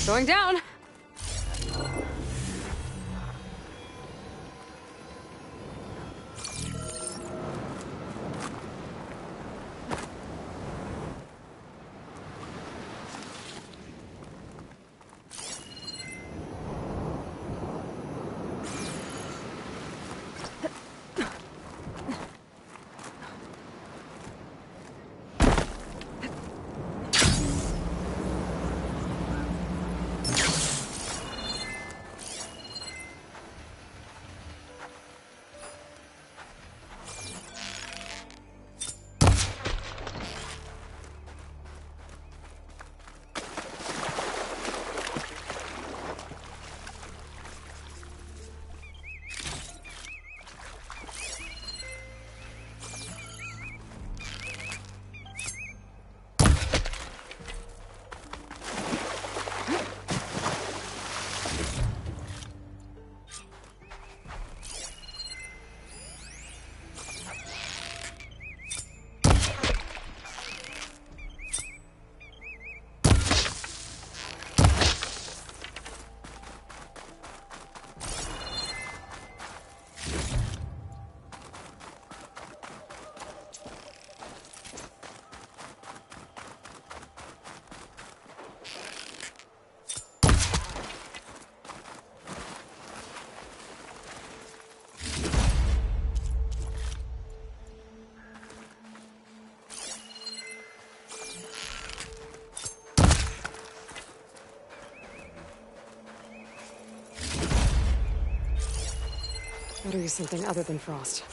Going down. Better use something other than frost.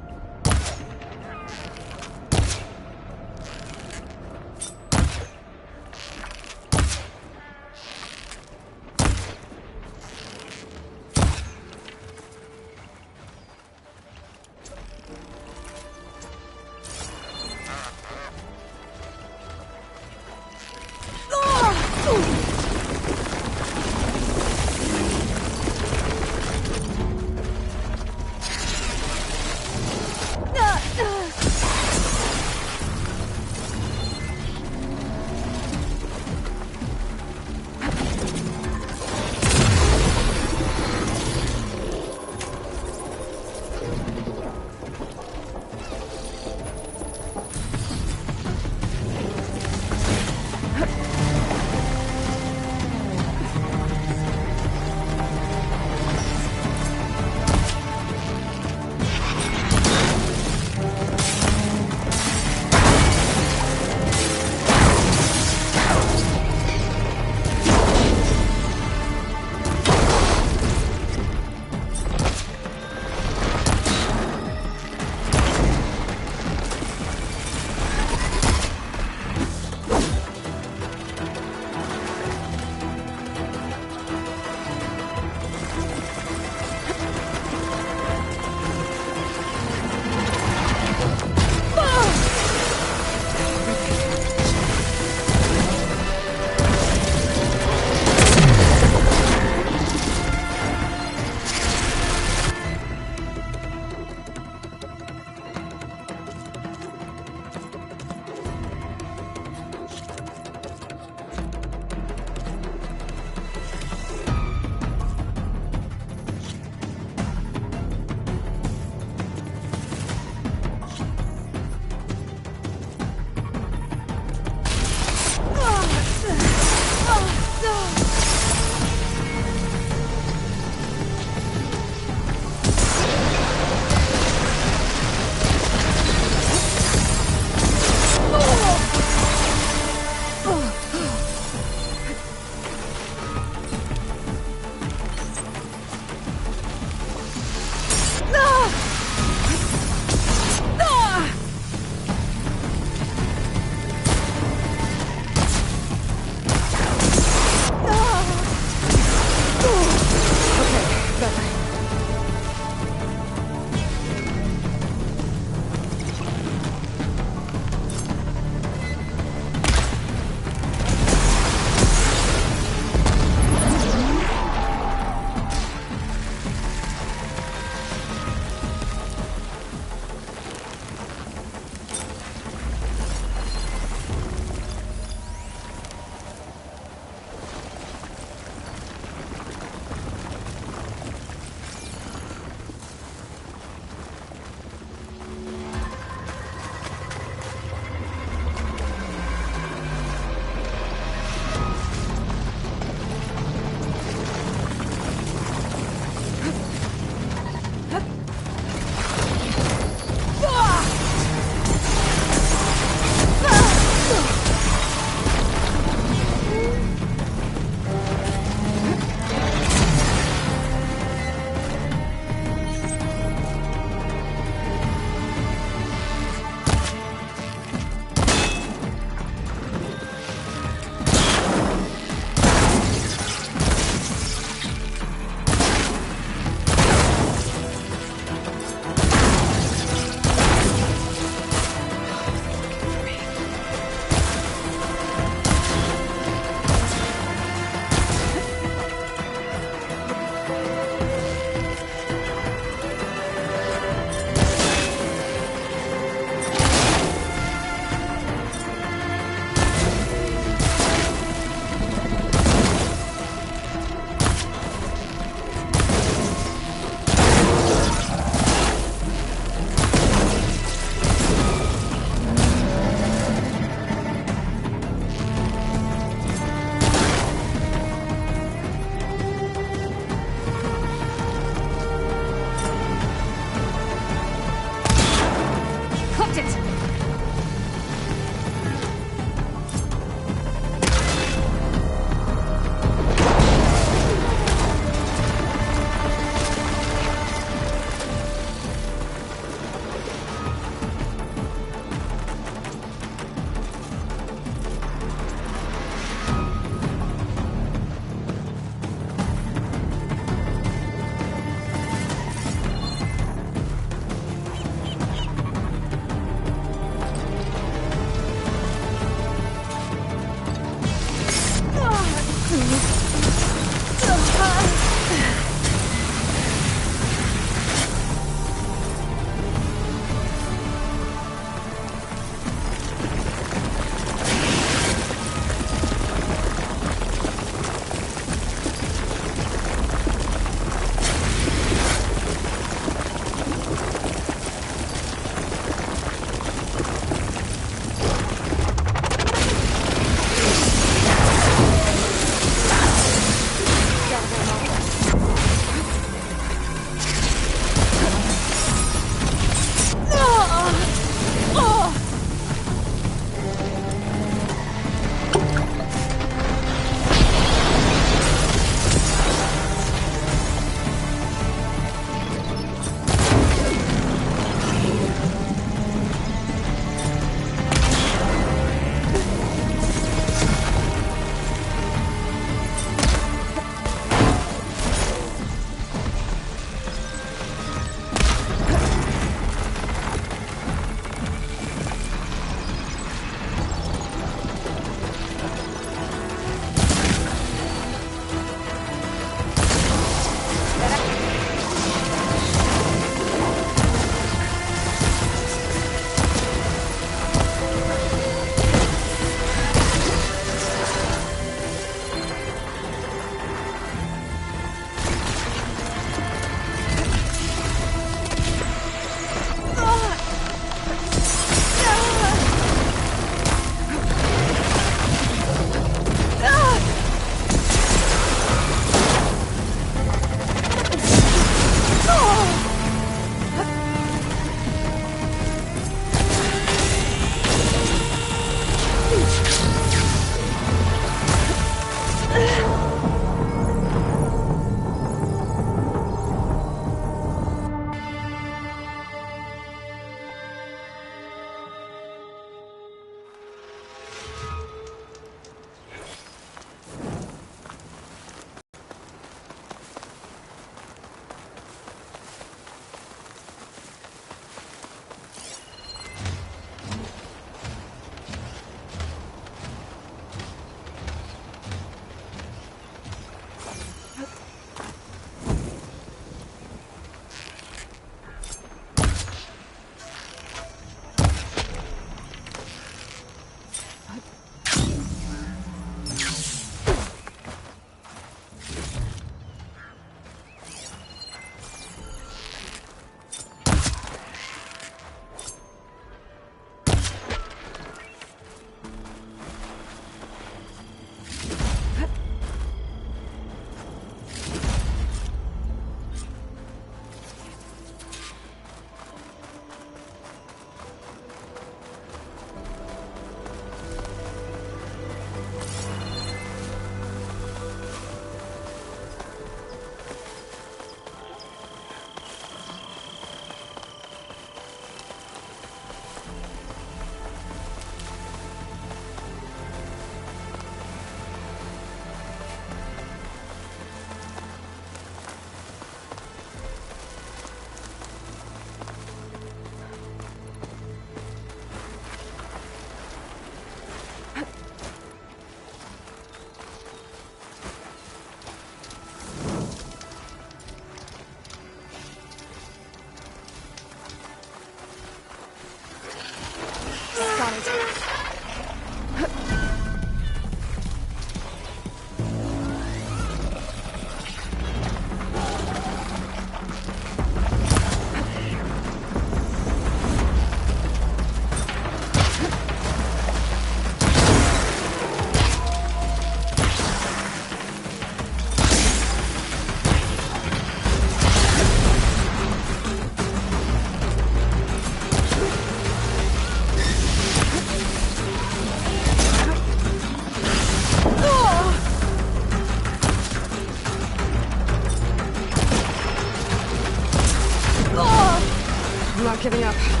not giving up.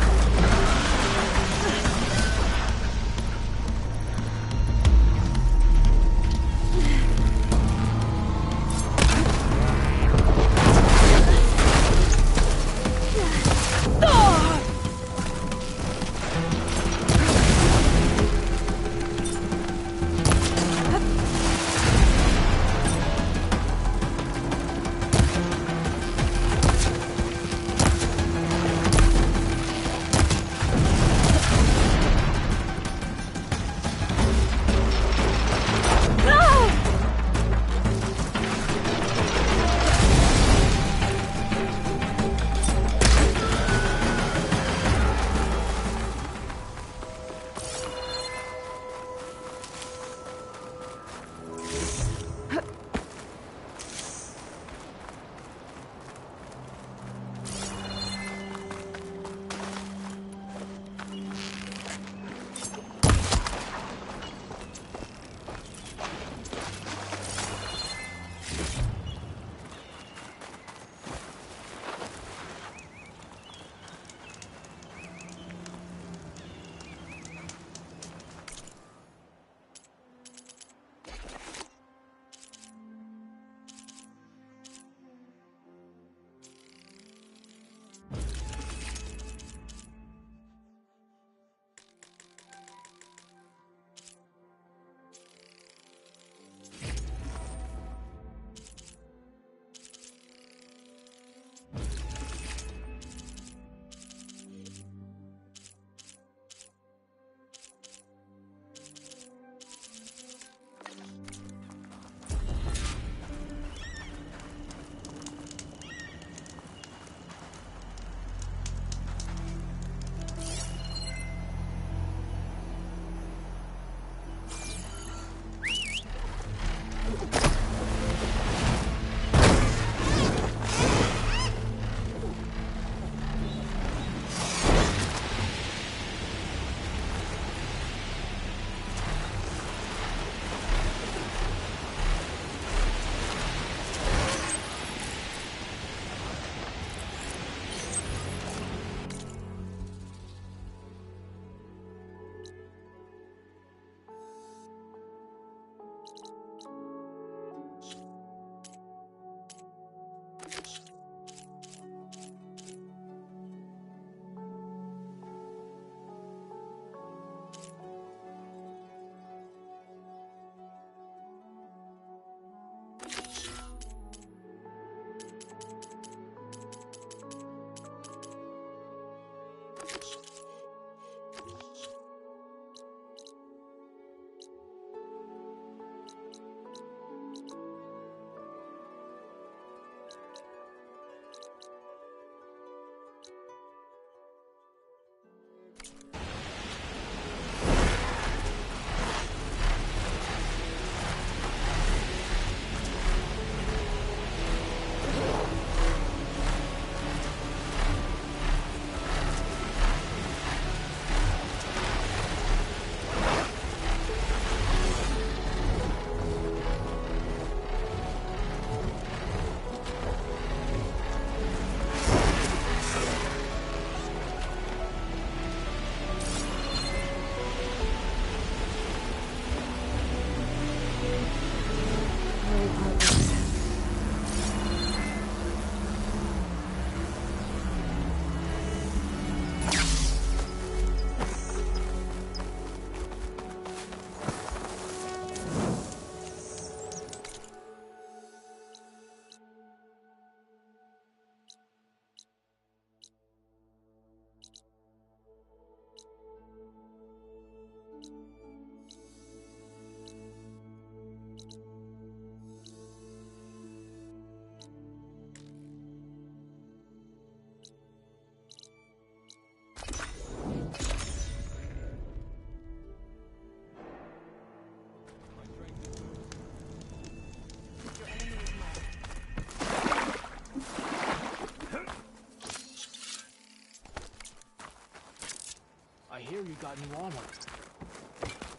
I hear you got new armor.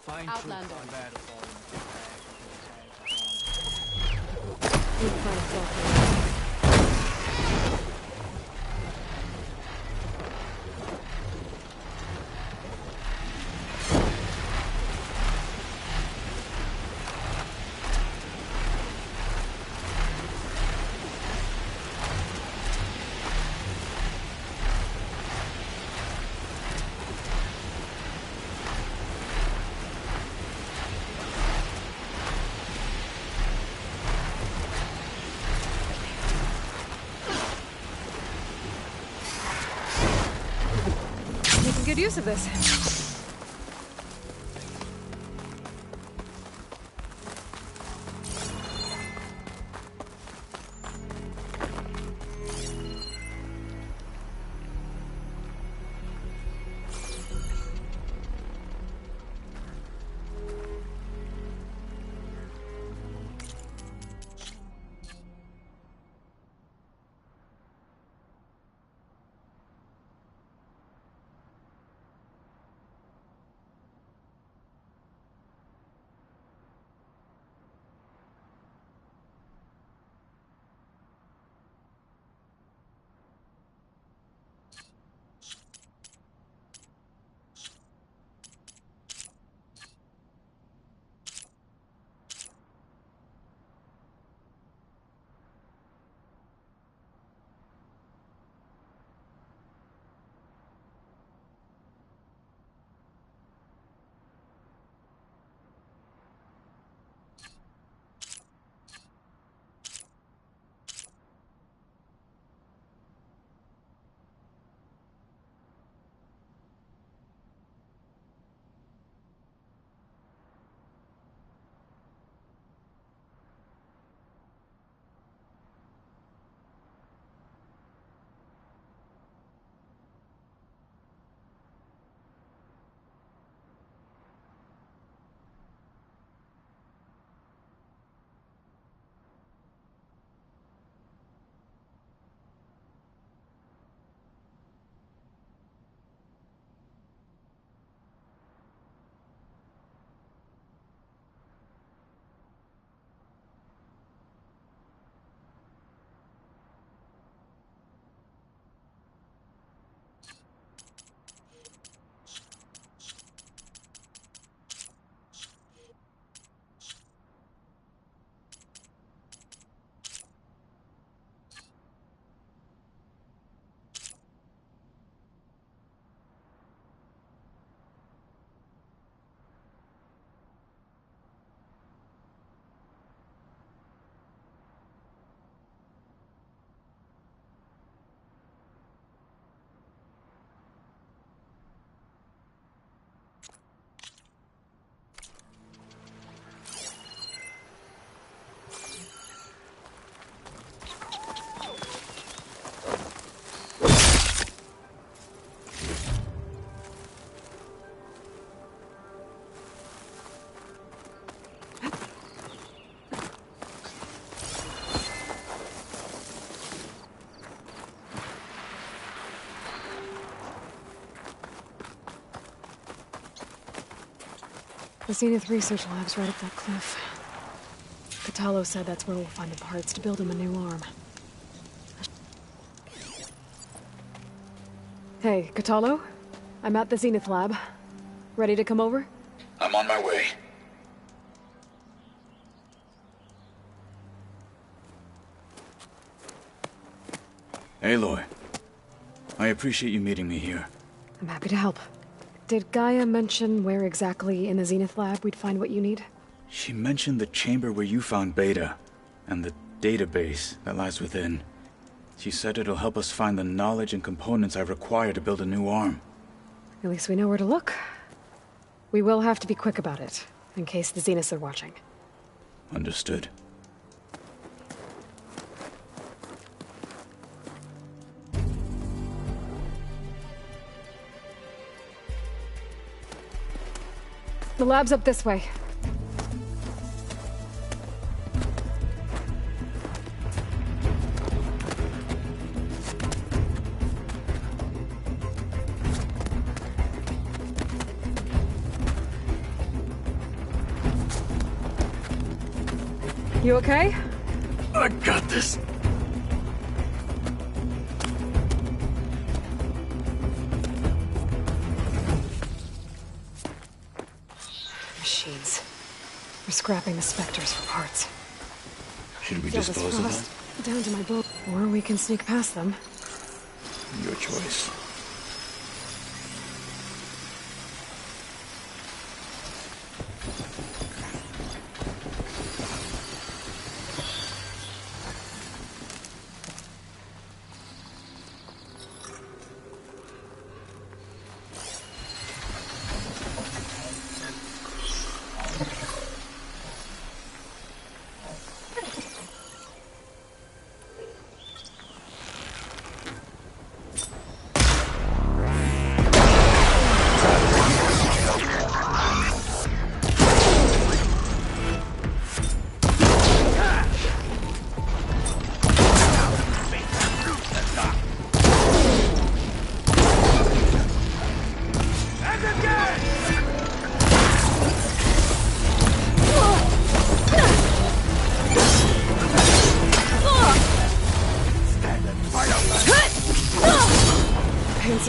Fine Outlander. troops on battlefield. Need to find a cloak. good use of this. The Zenith Research Lab's right up that cliff. Catalo said that's where we'll find the parts to build him a new arm. Hey, Catalo? I'm at the Zenith Lab. Ready to come over? I'm on my way. Aloy, I appreciate you meeting me here. I'm happy to help. Did Gaia mention where exactly in the Zenith Lab we'd find what you need? She mentioned the chamber where you found Beta, and the database that lies within. She said it'll help us find the knowledge and components I require to build a new arm. At least we know where to look. We will have to be quick about it, in case the Zeniths are watching. Understood. The lab's up this way. You okay? I got this. Machines. We're scrapping the specters for parts. Should we Feel this dispose of frost down to my bone. Or we can sneak past them. them? Your choice.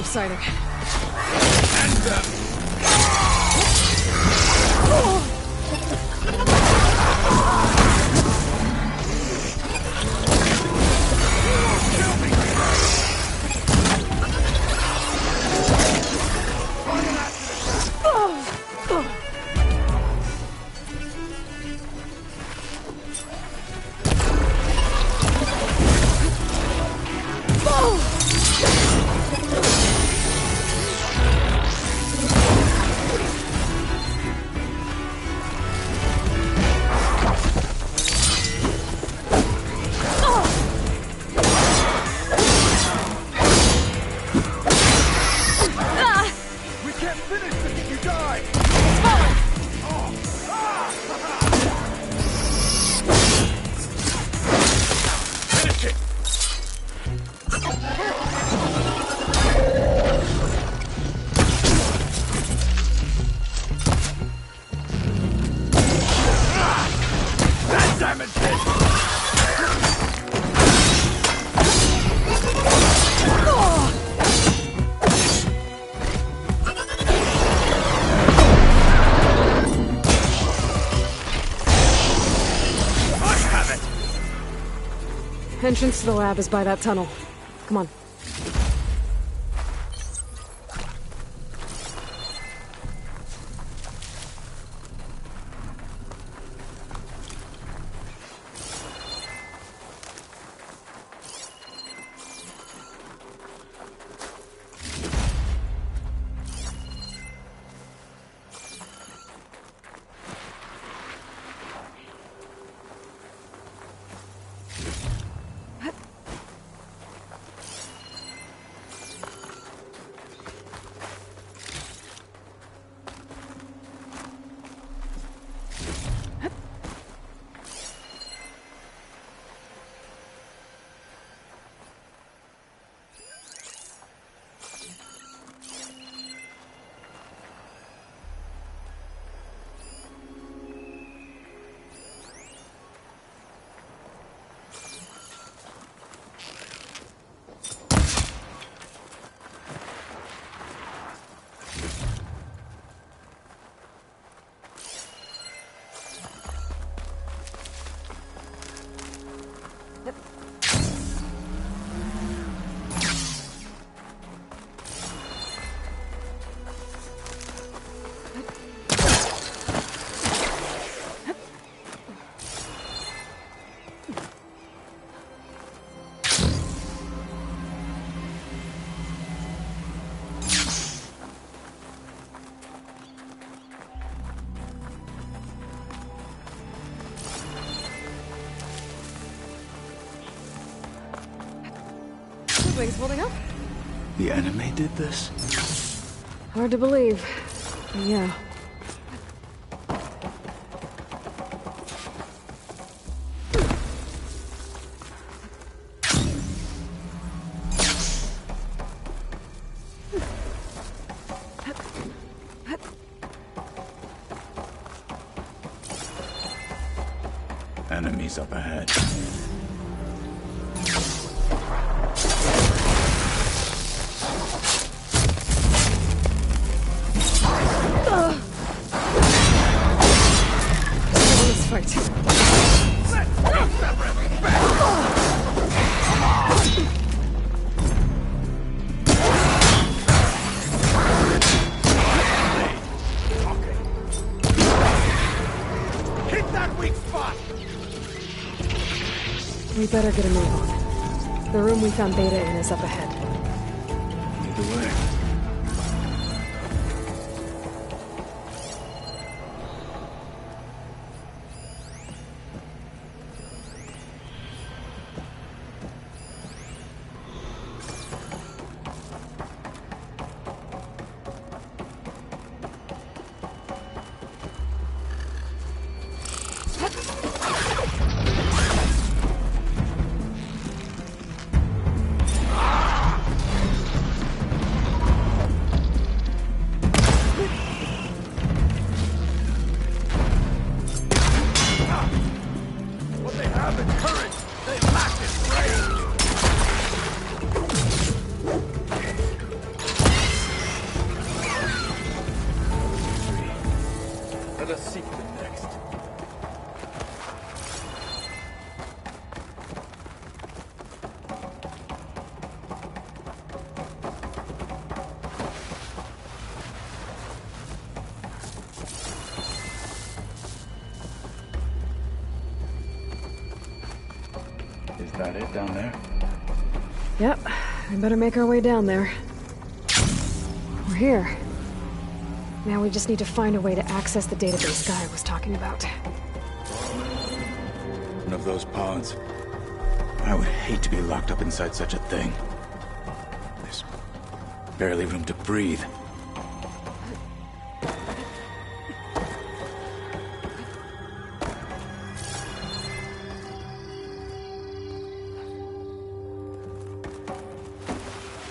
subsiding. End them! Entrance to the lab is by that tunnel. Come on. Wings holding up? The enemy did this? Hard to believe. But yeah. Enemies up ahead. We better get a move on. The room we found Beta in is up ahead. Lead the way. Is that it down there? Yep, we better make our way down there. We're here. Now we just need to find a way to access the database Guy was talking about. One of those pods. I would hate to be locked up inside such a thing. There's barely room to breathe.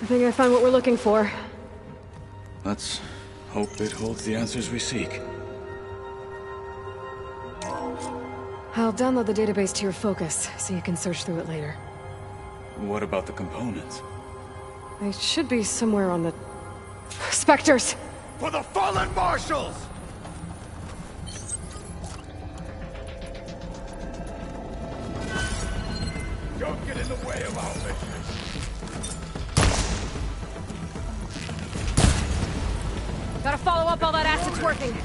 I think I found what we're looking for. Let's hope it holds the answers we seek. I'll download the database to your Focus, so you can search through it later. What about the components? They should be somewhere on the... Spectres! For the fallen marshals! Don't get in the way of our mission. Gotta follow up while that acid's working.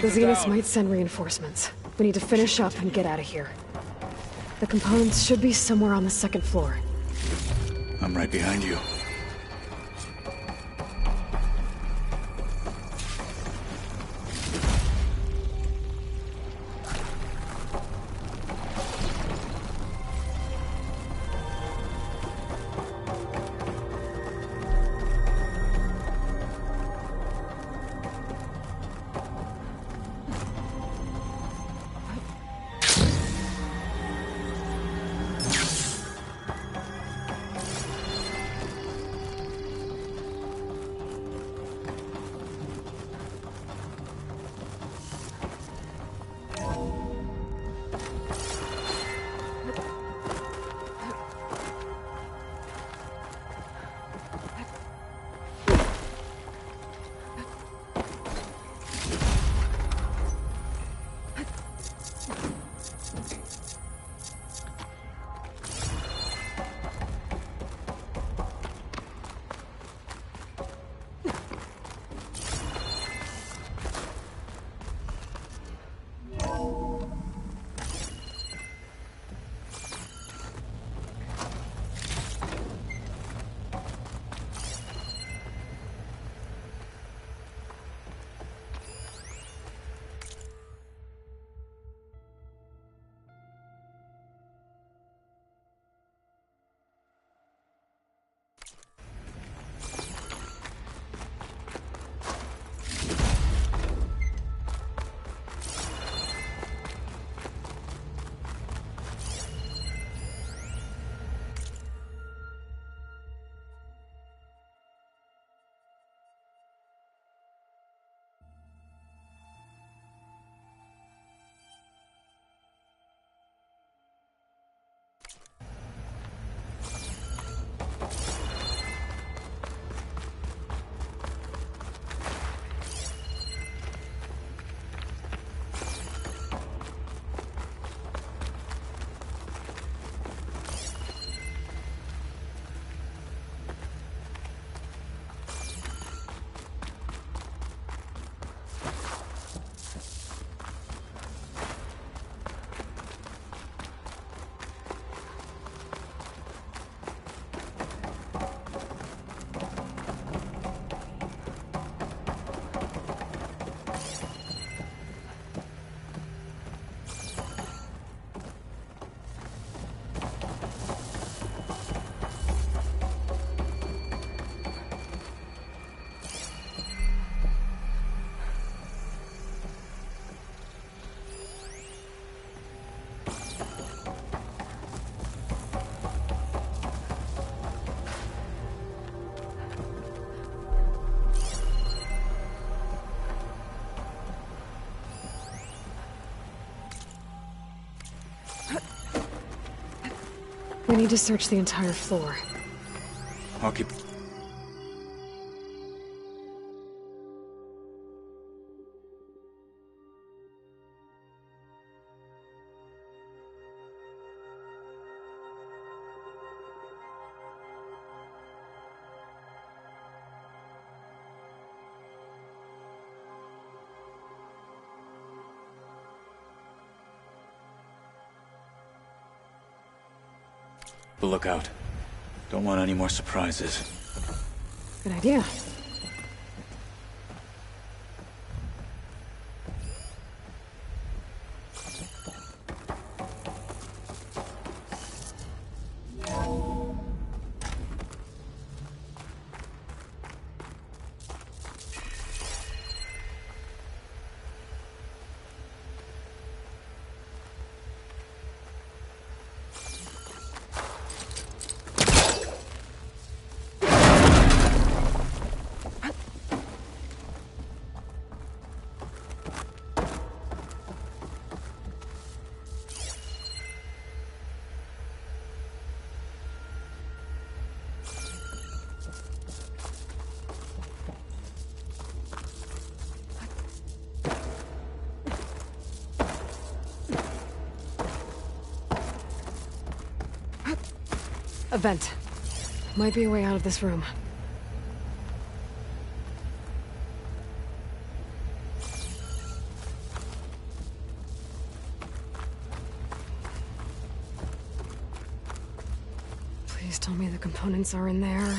The Zeniths might send reinforcements. We need to finish up and get out of here. The components should be somewhere on the second floor. I'm right behind you. We need to search the entire floor. I'll keep... But look out. Don't want any more surprises. Good idea. A vent. Might be a way out of this room. Please tell me the components are in there.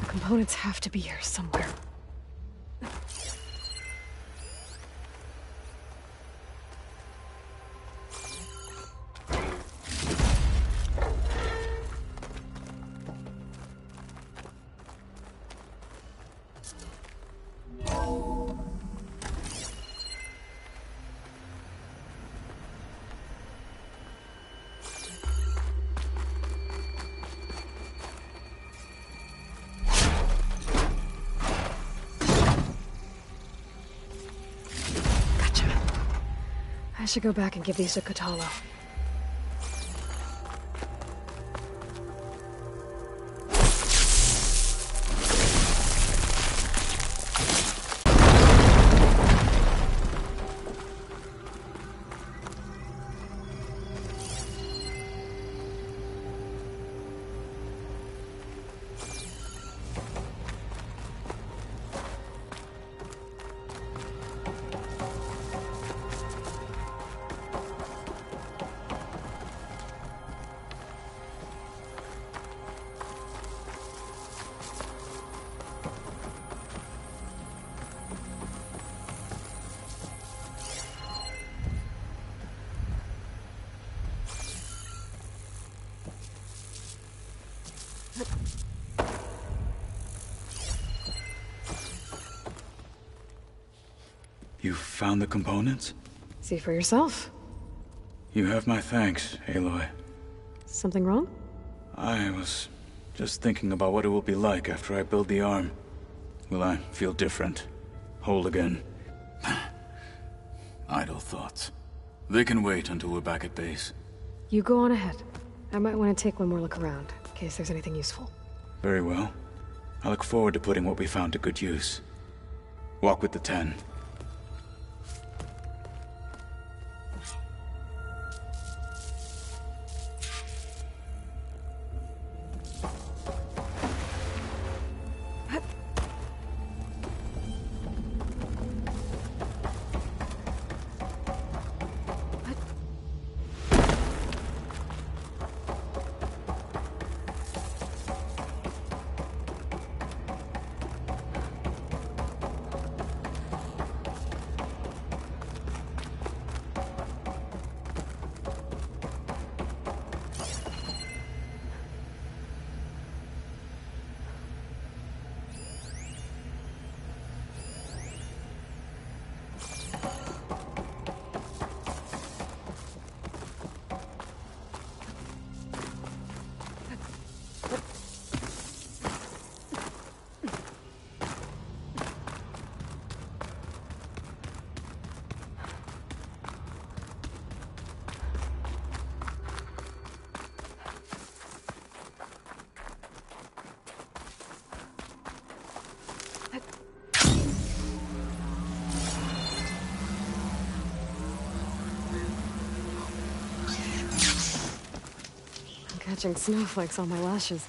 Components have to be here somewhere. I should go back and give these to Kotalo. You found the components? See for yourself. You have my thanks, Aloy. Something wrong? I was just thinking about what it will be like after I build the arm. Will I feel different? Whole again? Idle thoughts. They can wait until we're back at base. You go on ahead. I might want to take one more look around, in case there's anything useful. Very well. I look forward to putting what we found to good use. Walk with the 10. Catching snowflakes on my lashes.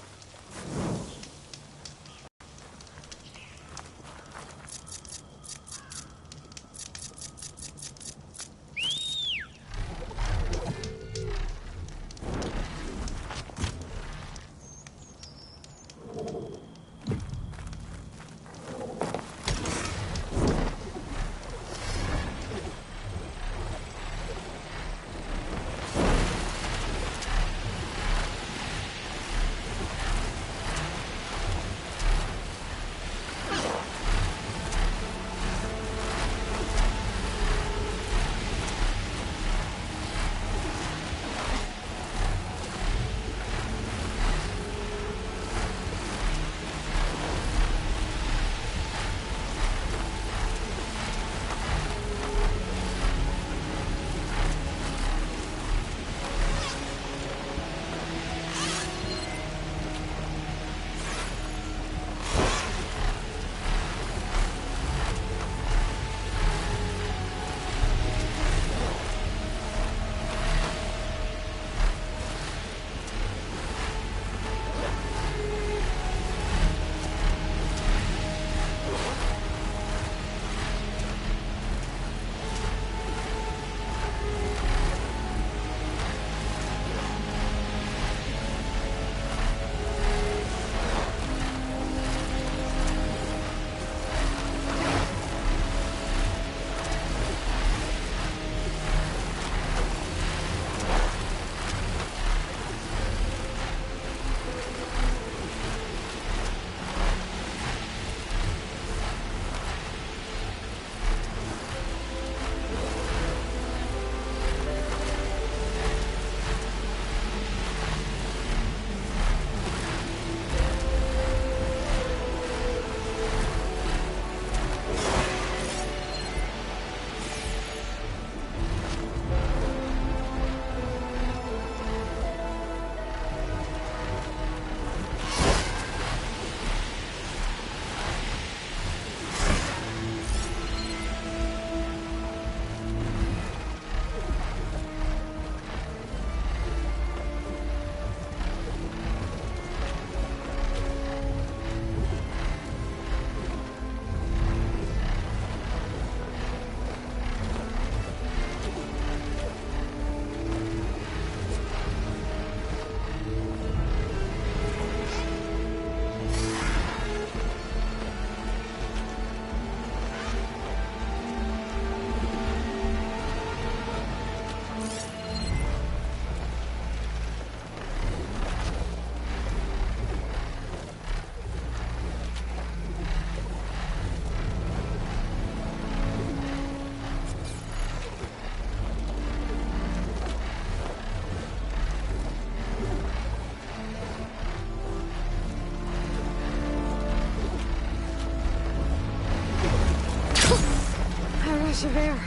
rush of air.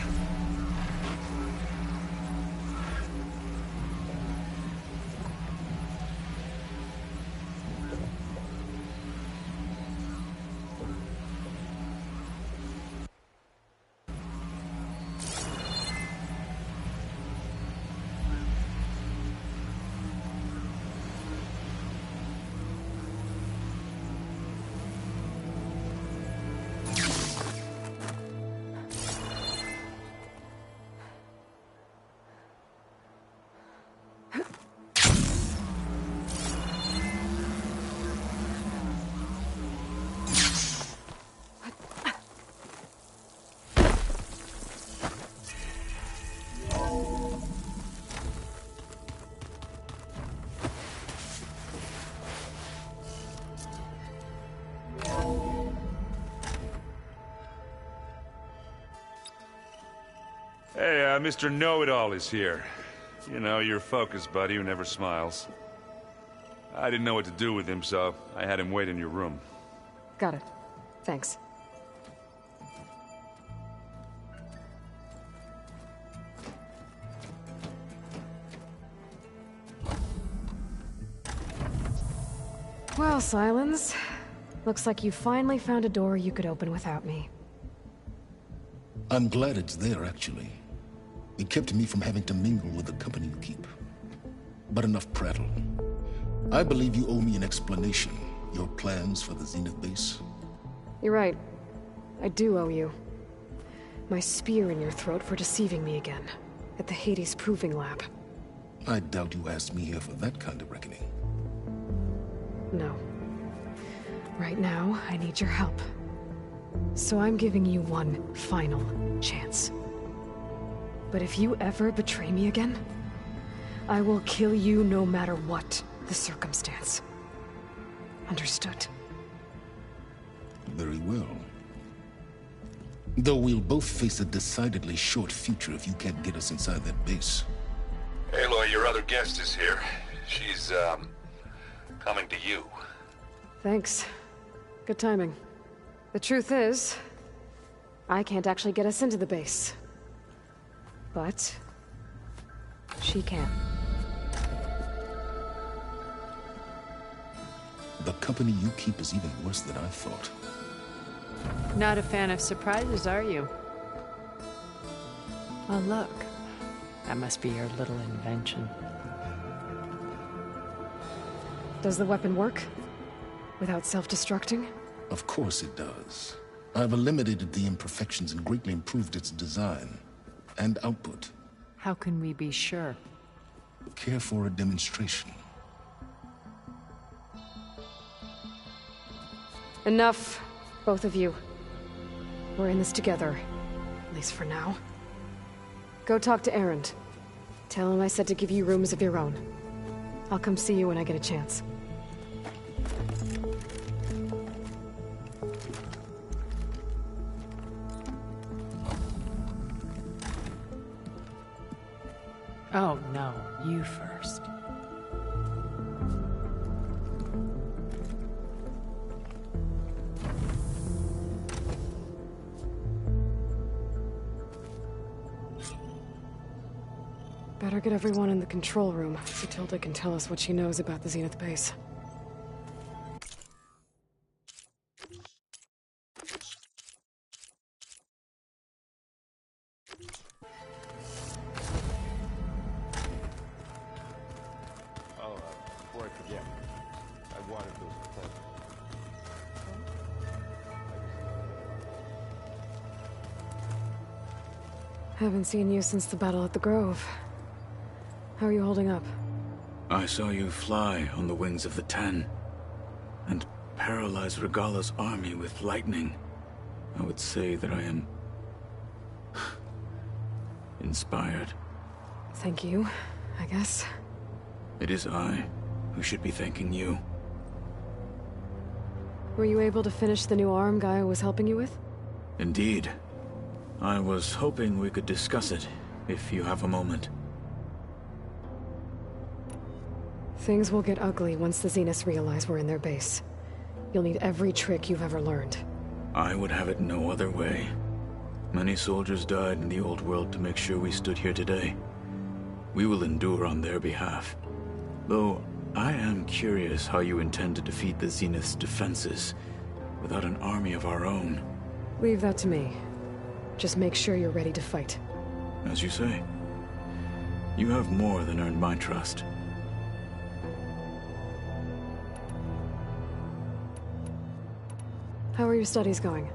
Hey, Mr. Know-It-All is here. You know, your focus buddy who never smiles. I didn't know what to do with him, so I had him wait in your room. Got it. Thanks. Well, Silence. Looks like you finally found a door you could open without me. I'm glad it's there, actually. It kept me from having to mingle with the company you keep. But enough prattle. I believe you owe me an explanation. Your plans for the Zenith base? You're right. I do owe you. My spear in your throat for deceiving me again. At the Hades Proving Lab. I doubt you asked me here for that kind of reckoning. No. Right now, I need your help. So I'm giving you one final chance. But if you ever betray me again, I will kill you no matter what the circumstance. Understood? Very well. Though we'll both face a decidedly short future if you can't get us inside that base. Aloy, your other guest is here. She's, coming to you. Thanks. Good timing. The truth is, I can't actually get us into the base. But she can. The company you keep is even worse than I thought. Not a fan of surprises, are you? Oh, look. That must be your little invention. Does the weapon work? Without self-destructing? Of course it does. I've eliminated the imperfections and greatly improved its design and output. How can we be sure? Care for a demonstration? Enough, both of you. We're in this together, at least for now. Go talk to Erend. Tell him I said to give you rooms of your own. I'll come see you when I get a chance. Oh, no. You first. Better get everyone in the control room so Tilda can tell us what she knows about the Zenith base. Before I forget, I wanted those clothes. Haven't seen you since the battle at the Grove. How are you holding up? I saw you fly on the wings of the Ten, and paralyze Regala's army with lightning. I would say that I am inspired. Thank you, I guess. It is I who should be thanking you. Were you able to finish the new arm Gaia was helping you with? Indeed. I was hoping we could discuss it, if you have a moment. Things will get ugly once the Zeniths realize we're in their base. You'll need every trick you've ever learned. I would have it no other way. Many soldiers died in the old world to make sure we stood here today. We will endure on their behalf. Though, I am curious how you intend to defeat the Zenith's defenses without an army of our own. Leave that to me. Just make sure you're ready to fight. As you say. You have more than earned my trust. How are your studies going?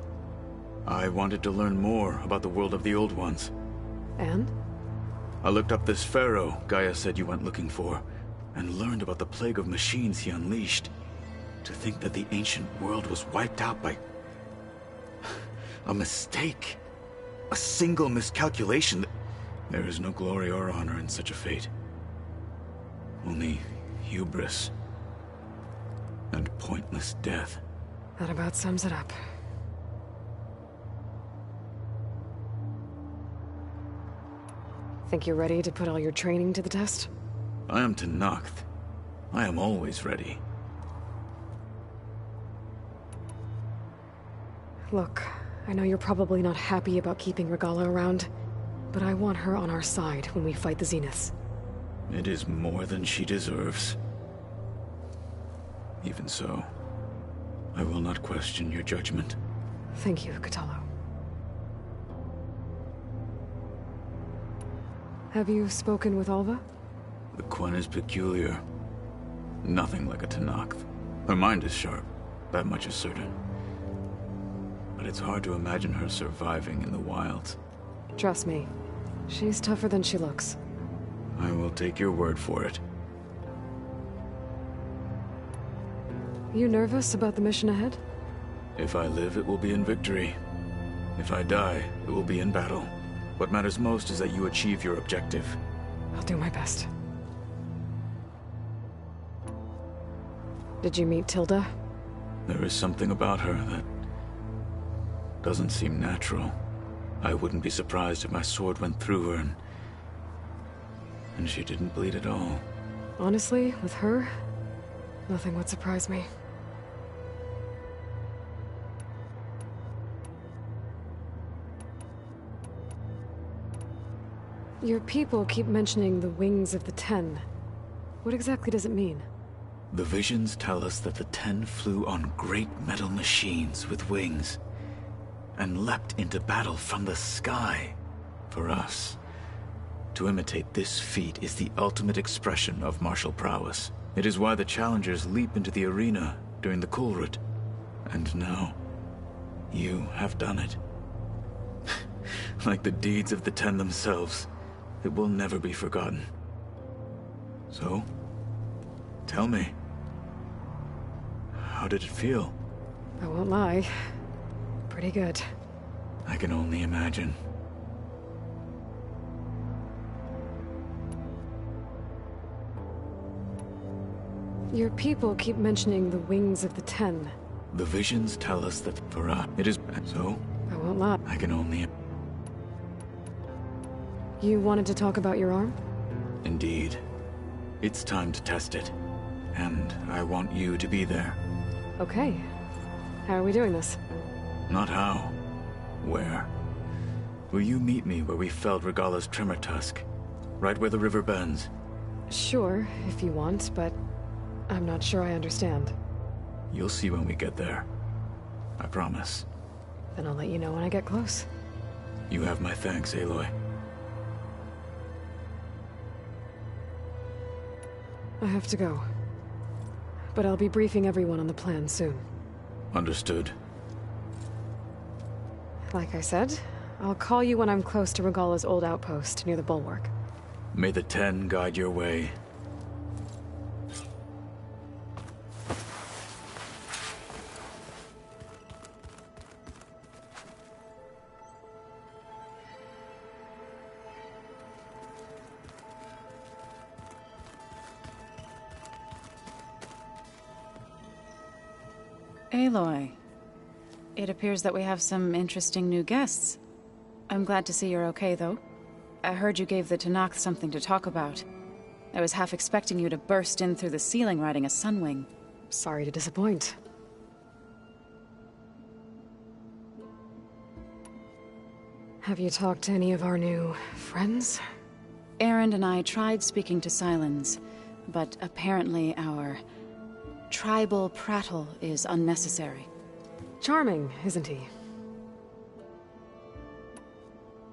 I wanted to learn more about the world of the Old Ones. And? I looked up this pharaoh Gaia said you went looking for, and learned about the plague of machines he unleashed. To think that the ancient world was wiped out by... a mistake. A single miscalculation. There is no glory or honor in such a fate. Only hubris. And pointless death. That about sums it up. Think you're ready to put all your training to the test? I am Tenakth. I am always ready. Look, I know you're probably not happy about keeping Regala around, but I want her on our side when we fight the Zeniths. It is more than she deserves. Even so, I will not question your judgment. Thank you, Kotallo. Have you spoken with Alva? The Quen is peculiar. Nothing like a Tenakth. Her mind is sharp, that much is certain. But it's hard to imagine her surviving in the wilds. Trust me, she's tougher than she looks. I will take your word for it. You nervous about the mission ahead? If I live, it will be in victory. If I die, it will be in battle. What matters most is that you achieve your objective. I'll do my best. Did you meet Tilda? There is something about her that doesn't seem natural. I wouldn't be surprised if my sword went through her and she didn't bleed at all. Honestly, with her, nothing would surprise me. Your people keep mentioning the wings of the Ten. What exactly does it mean? The visions tell us that the Ten flew on great metal machines with wings and leapt into battle from the sky. For us, to imitate this feat is the ultimate expression of martial prowess. It is why the challengers leap into the arena during the Kulrut. And now, you have done it. Like the deeds of the Ten themselves, it will never be forgotten. So, tell me, how did it feel? I won't lie. Pretty good. I can only imagine. Your people keep mentioning the wings of the Ten. The visions tell us that for us, it is so. I won't lie. I can only... You wanted to talk about your arm? Indeed. It's time to test it. And I want you to be there. Okay. How are we doing this? Not how. Where? Will you meet me where we felled Regala's tremor tusk? Right where the river bends? Sure, if you want, but I'm not sure I understand. You'll see when we get there. I promise. Then I'll let you know when I get close. You have my thanks, Aloy. I have to go. But I'll be briefing everyone on the plan soon. Understood. Like I said, I'll call you when I'm close to Regala's old outpost near the bulwark. May the Ten guide your way. Aloy, it appears that we have some interesting new guests. I'm glad to see you're okay, though. I heard you gave the Tenakth something to talk about. I was half expecting you to burst in through the ceiling riding a sunwing. Sorry to disappoint. Have you talked to any of our new friends? Aaron and I tried speaking to Silence, but apparently our tribal prattle is unnecessary. Charming, isn't he?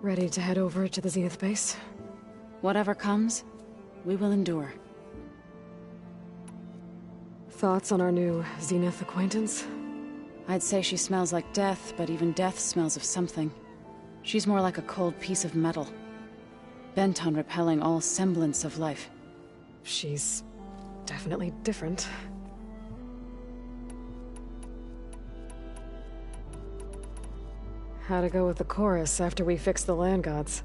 Ready to head over to the Zenith base? Whatever comes, we will endure. Thoughts on our new Zenith acquaintance? I'd say she smells like death, but even death smells of something. She's more like a cold piece of metal, bent on repelling all semblance of life. She's definitely different. How'd it go with the chorus after we fixed the land gods?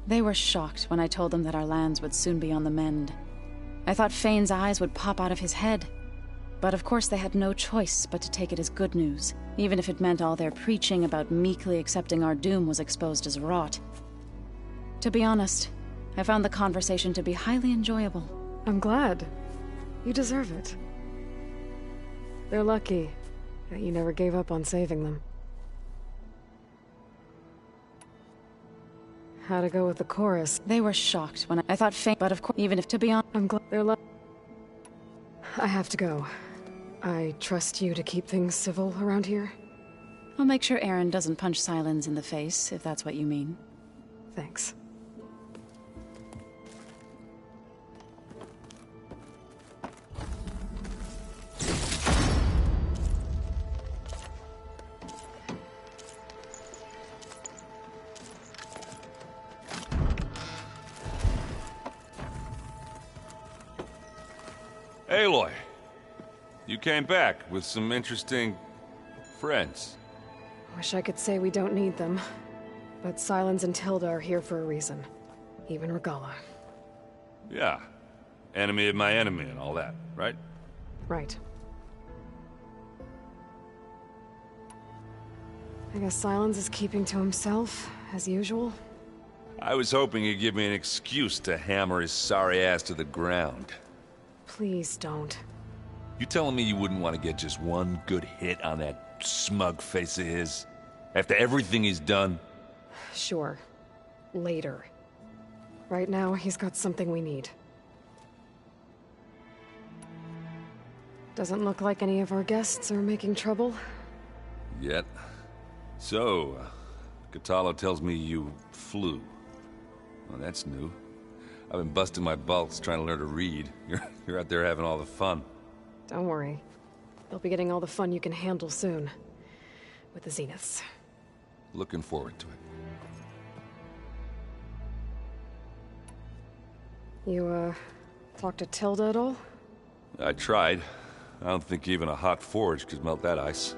They were shocked when I told them that our lands would soon be on the mend. I thought Fane's eyes would pop out of his head. But of course they had no choice but to take it as good news, even if it meant all their preaching about meekly accepting our doom was exposed as rot. To be honest, I found the conversation to be highly enjoyable. I'm glad. You deserve it. They're lucky that you never gave up on saving them. How'd it go with the chorus? They were shocked when I thought Fane, but of course, even if to be honest, I'm glad they're I have to go. I trust you to keep things civil around here. I'll make sure Aaron doesn't punch Silence in the face, if that's what you mean. Thanks. Aloy, you came back with some interesting friends. Wish I could say we don't need them, but Silence and Tilda are here for a reason. Even Regala. Yeah. Enemy of my enemy and all that, right? Right. I guess Silence is keeping to himself, as usual. I was hoping he'd give me an excuse to hammer his sorry ass to the ground. Please don't. You telling me you wouldn't want to get just one good hit on that smug face of his? After everything he's done? Sure. Later. Right now, he's got something we need. Doesn't look like any of our guests are making trouble. Yet. So, Katala tells me you flew. Well, that's new. I've been busting my balls trying to learn to read. You're out there having all the fun. Don't worry. You'll be getting all the fun you can handle soon. With the Zeniths. Looking forward to it. You, talked to Tilda at all? I tried. I don't think even a hot forge could melt that ice.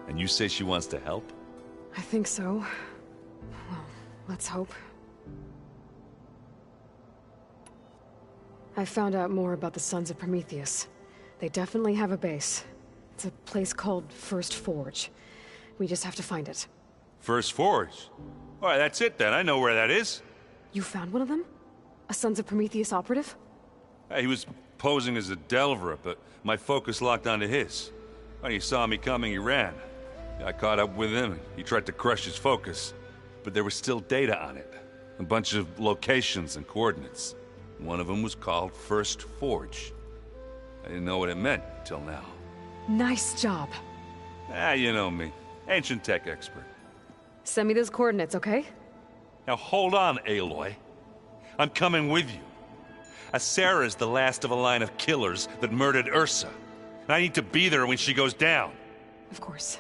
And you say she wants to help? I think so. Well, let's hope. I found out more about the Sons of Prometheus. They definitely have a base. It's a place called First Forge. We just have to find it. First Forge? Alright, that's it then. I know where that is. You found one of them? A Sons of Prometheus operative? He was posing as a Delver, but my focus locked onto his. When he saw me coming, he ran. I caught up with him. He tried to crush his focus. But there was still data on it. A bunch of locations and coordinates. One of them was called First Forge. I didn't know what it meant till now. Nice job. You know me. Ancient tech expert. Send me those coordinates, okay? Now hold on, Aloy. I'm coming with you. Asera's the last of a line of killers that murdered Ursa. And I need to be there when she goes down. Of course.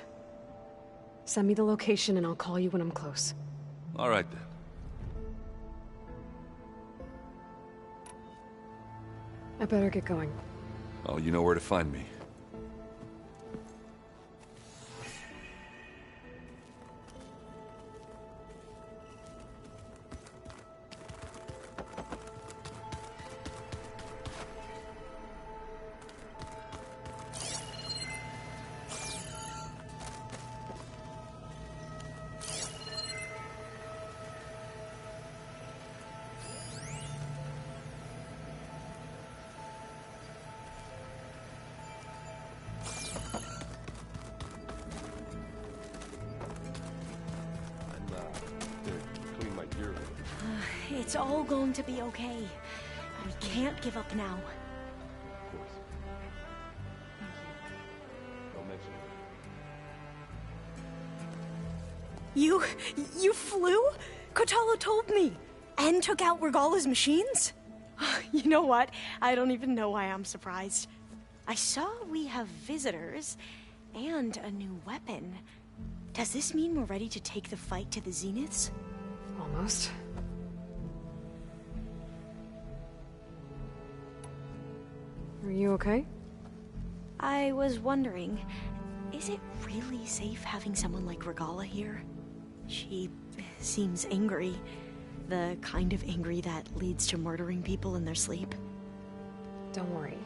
Send me the location and I'll call you when I'm close. All right then. I better get going. Oh, you know where to find me. It's all going to be okay. We can't give up now. Of course. Don't mention it. You flew? Kotalo told me. And took out Regala's machines? You know what? I don't even know why I'm surprised. I saw we have visitors and a new weapon. Does this mean we're ready to take the fight to the Zeniths? Almost. Are you okay? I was wondering, is it really safe having someone like Regala here? She seems angry. The kind of angry that leads to murdering people in their sleep. Don't worry.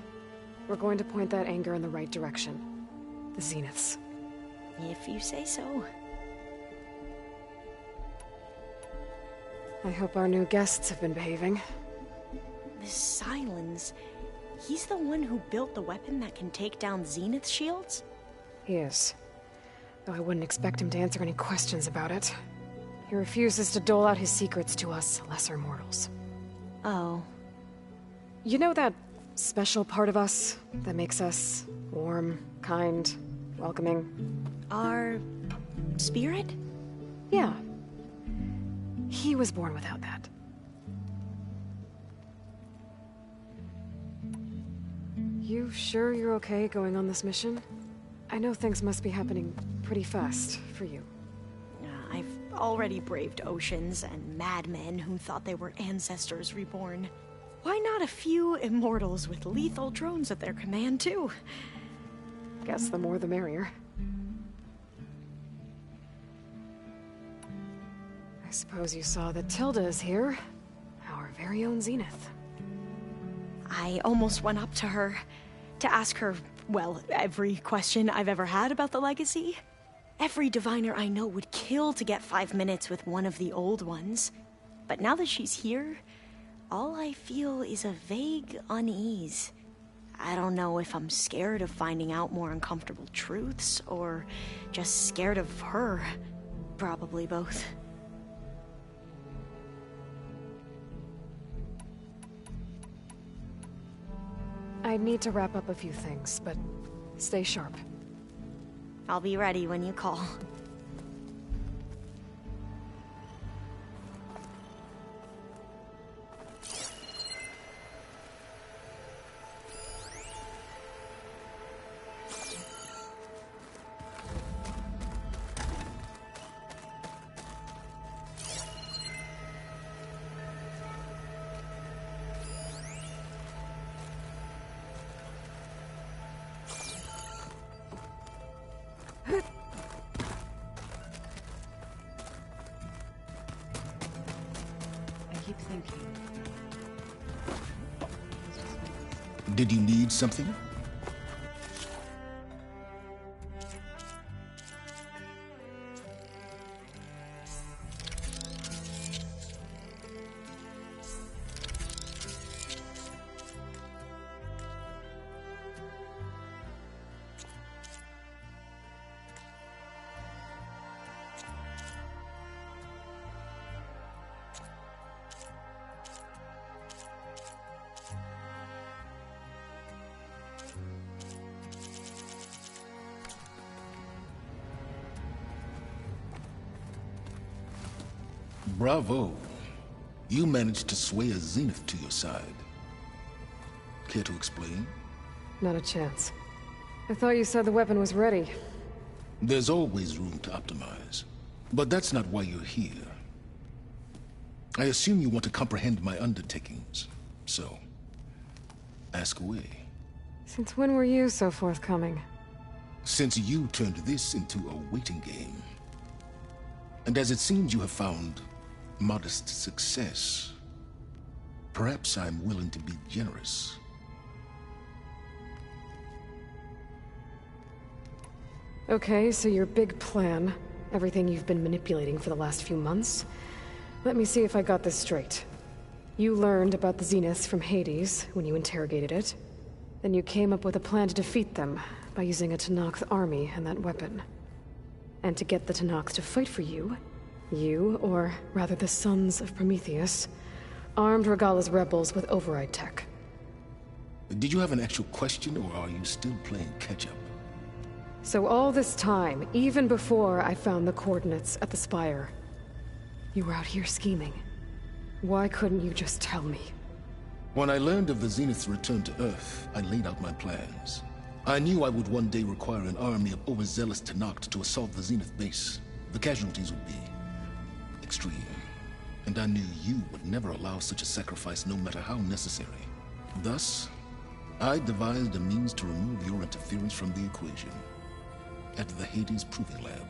We're going to point that anger in the right direction. The Zeniths. If you say so. I hope our new guests have been behaving. This Silence, he's the one who built the weapon that can take down Zenith shields? He is. Though I wouldn't expect him to answer any questions about it. He refuses to dole out his secrets to us lesser mortals. Oh. You know that special part of us that makes us warm, kind, welcoming? Our spirit? Yeah. He was born without that. You sure you're okay going on this mission? I know things must be happening pretty fast for you. I've already braved oceans and madmen who thought they were ancestors reborn. Why not a few immortals with lethal drones at their command, too? Guess the more the merrier. I suppose you saw that Tilda is here. Our very own Zenith. I almost went up to her to ask her, well, every question I've ever had about the legacy. Every diviner I know would kill to get 5 minutes with one of the old ones. But now that she's here, all I feel is a vague unease. I don't know if I'm scared of finding out more uncomfortable truths, or just scared of her. Probably both. I need to wrap up a few things, but stay sharp. I'll be ready when you call. Did you need something? Bravo. You managed to sway a Zenith to your side. Care to explain? Not a chance. I thought you said the weapon was ready. There's always room to optimize. But that's not why you're here. I assume you want to comprehend my undertakings. So, ask away. Since when were you so forthcoming? Since you turned this into a waiting game. And as it seems you have found modest success, perhaps I'm willing to be generous. Okay, so your big plan, everything you've been manipulating for the last few months. Let me see if I got this straight. You learned about the Zeniths from Hades when you interrogated it. Then you came up with a plan to defeat them by using a Tenakth army and that weapon. And to get the Tenakth to fight for you, you, or rather the sons of Prometheus, Armed Regala's rebels with override tech. Did you have an actual question, or are you still playing catch-up? So all this time, even before I found the coordinates at the Spire, you were out here scheming. Why couldn't you just tell me? When I learned of the Zenith's return to Earth, I laid out my plans. I knew I would one day require an army of overzealous Tenakth to assault the Zenith base. The casualties would be extreme. And I knew you would never allow such a sacrifice, no matter how necessary. Thus, I devised a means to remove your interference from the equation. At the Hades Proving Lab.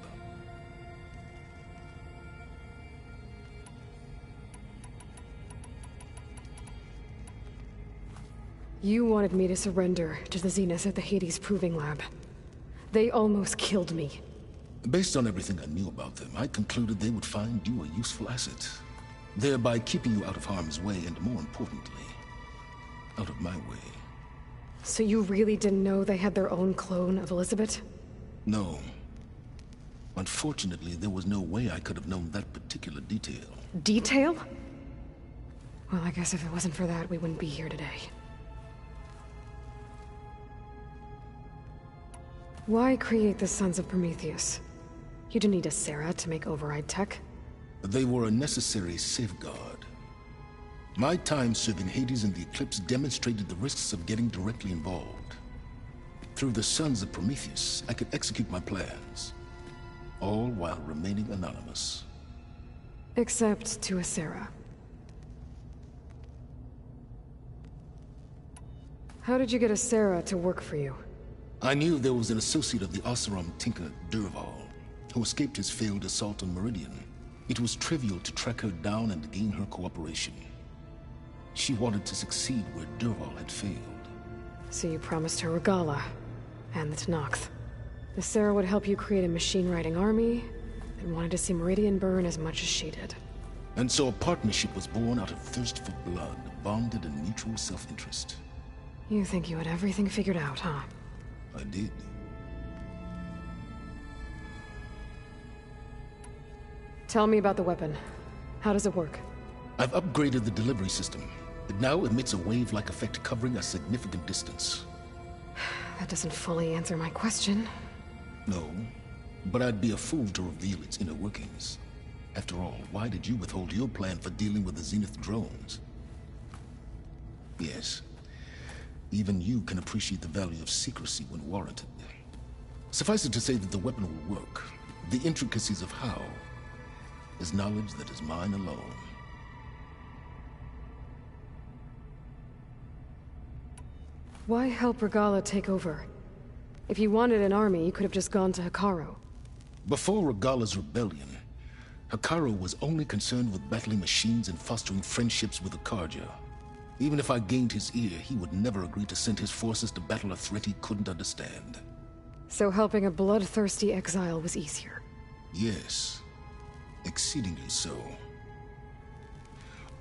You wanted me to surrender to the Zenith at the Hades Proving Lab. They almost killed me. Based on everything I knew about them, I concluded they would find you a useful asset, thereby keeping you out of harm's way and, more importantly, out of my way. So you really didn't know they had their own clone of Elizabeth? No. Unfortunately, there was no way I could have known that particular detail. Detail? Well, I guess if it wasn't for that, we wouldn't be here today. Why create the Sons of Prometheus? You didn't need a Sarah to make override tech. They were a necessary safeguard. My time serving Hades and the Eclipse demonstrated the risks of getting directly involved. Through the Sons of Prometheus, I could execute my plans, all while remaining anonymous. Except to a Sarah. How did you get a Sarah to work for you? I knew there was an associate of the Oseram tinker, Durval, who escaped his failed assault on Meridian. It was trivial to track her down and gain her cooperation. She wanted to succeed where Durval had failed. So you promised her Regala, and the Tenakth. The Sarah would help you create a machine-riding army, and wanted to see Meridian burn as much as she did. And so a partnership was born out of thirst for blood, bonded in mutual self-interest. You think you had everything figured out, huh? I did. Tell me about the weapon. How does it work? I've upgraded the delivery system. It now emits a wave-like effect covering a significant distance. That doesn't fully answer my question. No, but I'd be a fool to reveal its inner workings. After all, why did you withhold your plan for dealing with the Zenith drones? Yes. Even you can appreciate the value of secrecy when warranted. Suffice it to say that the weapon will work. The intricacies of how is knowledge that is mine alone. Why help Regala take over? If you wanted an army, you could have just gone to Hekarro. Before Regala's rebellion, Hekarro was only concerned with battling machines and fostering friendships with the Karja. Even if I gained his ear, he would never agree to send his forces to battle a threat he couldn't understand. So helping a bloodthirsty exile was easier? Yes. Exceedingly so.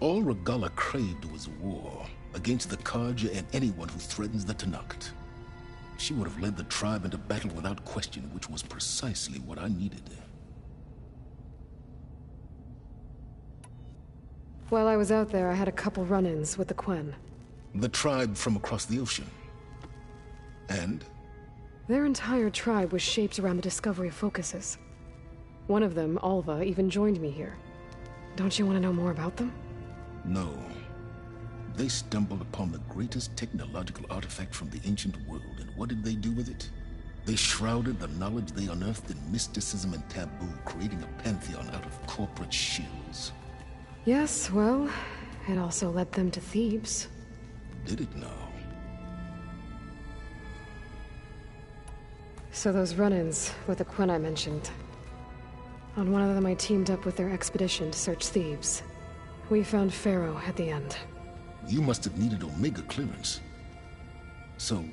All Regala craved was war against the Karja and anyone who threatens the Tenakth. She would have led the tribe into battle without question, which was precisely what I needed. While I was out there, I had a couple run-ins with the Quen. The tribe from across the ocean. And? Their entire tribe was shaped around the discovery of focuses. One of them, Alva, even joined me here. Don't you want to know more about them? No. They stumbled upon the greatest technological artifact from the ancient world, and what did they do with it? They shrouded the knowledge they unearthed in mysticism and taboo, creating a pantheon out of corporate shills. Yes, well, it also led them to Thebes. Did it now? So those run-ins with the Quen I mentioned. On one of them I teamed up with their expedition to search Thebes. We found Pharaoh at the end. You must have needed Omega clearance. So,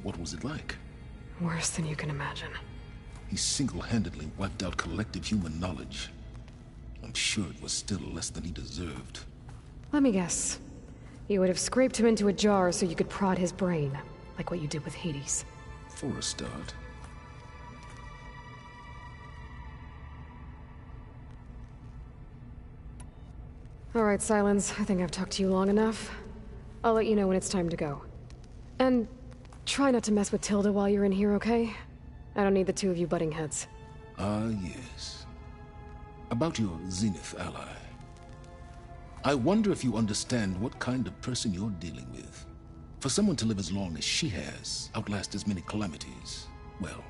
what was it like? Worse than you can imagine. He single-handedly wiped out collective human knowledge. I'm sure it was still less than he deserved. Let me guess. You would have scraped him into a jar so you could prod his brain, like what you did with Hades. For a start. Alright, Silence. I think I've talked to you long enough. I'll let you know when it's time to go. And try not to mess with Tilda while you're in here, okay? I don't need the two of you butting heads. Yes. About your Zenith ally. I wonder if you understand what kind of person you're dealing with. For someone to live as long as she has, outlast as many calamities, well,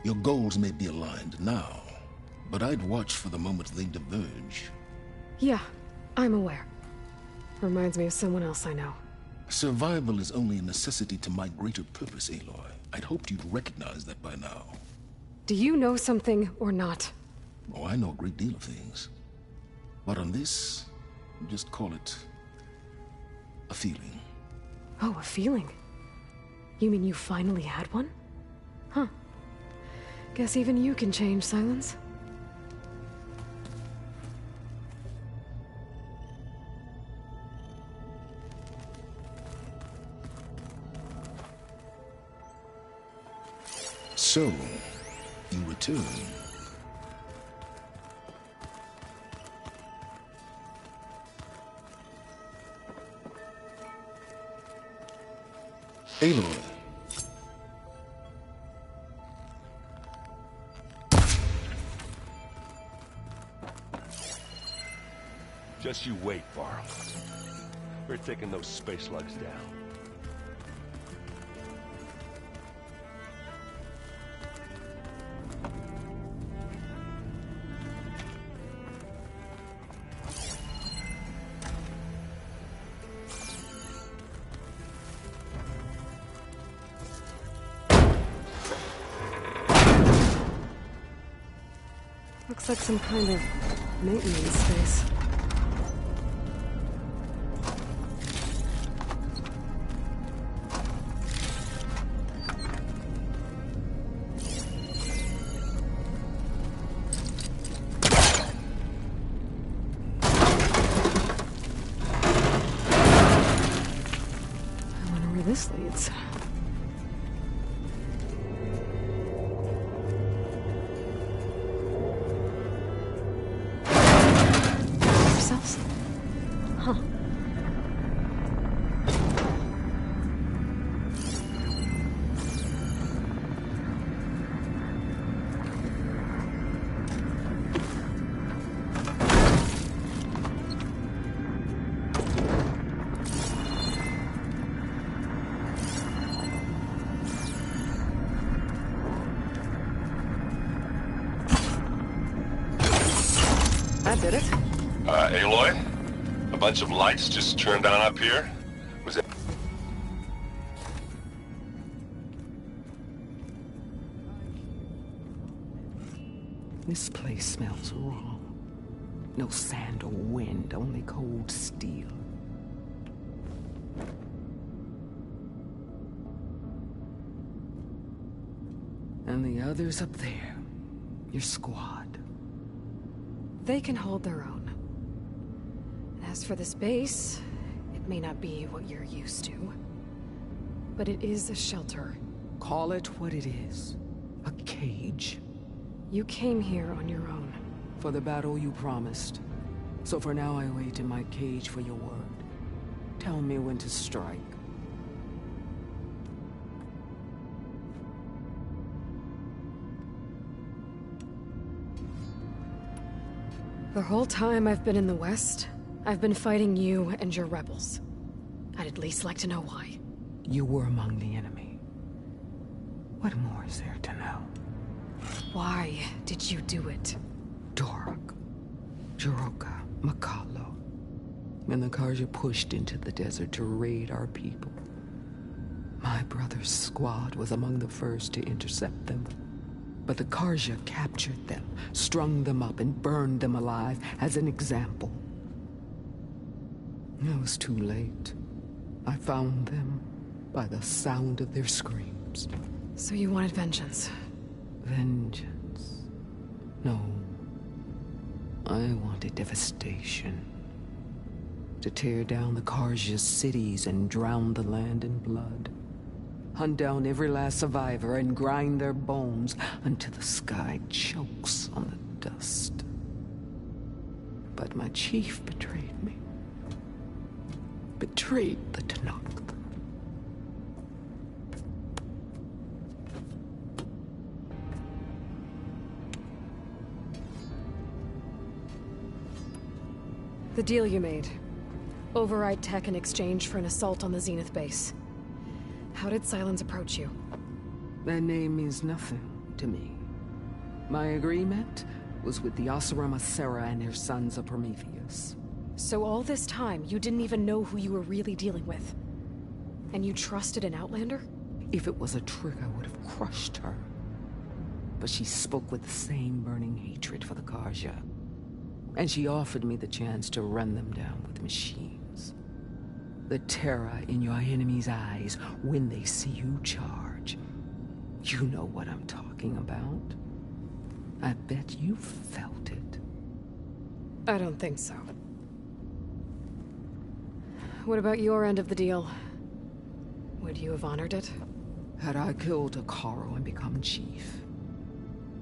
your goals may be aligned now, but I'd watch for the moment they diverge. Yeah, I'm aware. Reminds me of someone else I know. Survival is only a necessity to my greater purpose, Aloy. I'd hoped you'd recognize that by now. Do you know something or not? Oh, I know a great deal of things. But on this, just call it a feeling. Oh, a feeling? You mean you finally had one? Huh. Guess even you can change, Silence. So, you return. Aloy. Just you wait, Varl. We're taking those space slugs down. Looks like some kind of maintenance space. I wonder where this leads. Huh. That did it. Aloy? A bunch of lights just turned on up here? Was it... This place smells wrong. No sand or wind, only cold steel. And the others up there, your squad. They can hold their own. As for this base, it may not be what you're used to, but it is a shelter. Call it what it is. A cage. You came here on your own. For the battle you promised. So for now I wait in my cage for your word. Tell me when to strike. The whole time I've been in the West, I've been fighting you and your rebels. I'd at least like to know why. You were among the enemy. What more is there to know? Why did you do it? Dorok, Jiroka, Makalo. When the Karja pushed into the desert to raid our people, my brother's squad was among the first to intercept them. But the Karja captured them, strung them up, and burned them alive as an example. It was too late. I found them by the sound of their screams. So you wanted vengeance? Vengeance? No. I wanted devastation. To tear down the Karja's cities and drown the land in blood. Hunt down every last survivor and grind their bones until the sky chokes on the dust. But my chief betrayed betrayed me. Betrayed the Tanakh. The deal you made. Override tech in exchange for an assault on the Zenith base. How did Silence approach you? That name means nothing to me. My agreement was with the Oseram Sera and their sons of Prometheus. So all this time, you didn't even know who you were really dealing with? And you trusted an Outlander? If it was a trick, I would have crushed her. But she spoke with the same burning hatred for the Karja. And she offered me the chance to run them down with machines. The terror in your enemy's eyes when they see you charge. You know what I'm talking about. I bet you felt it. I don't think so. What about your end of the deal? Would you have honored it? Had I killed Akaro and become chief,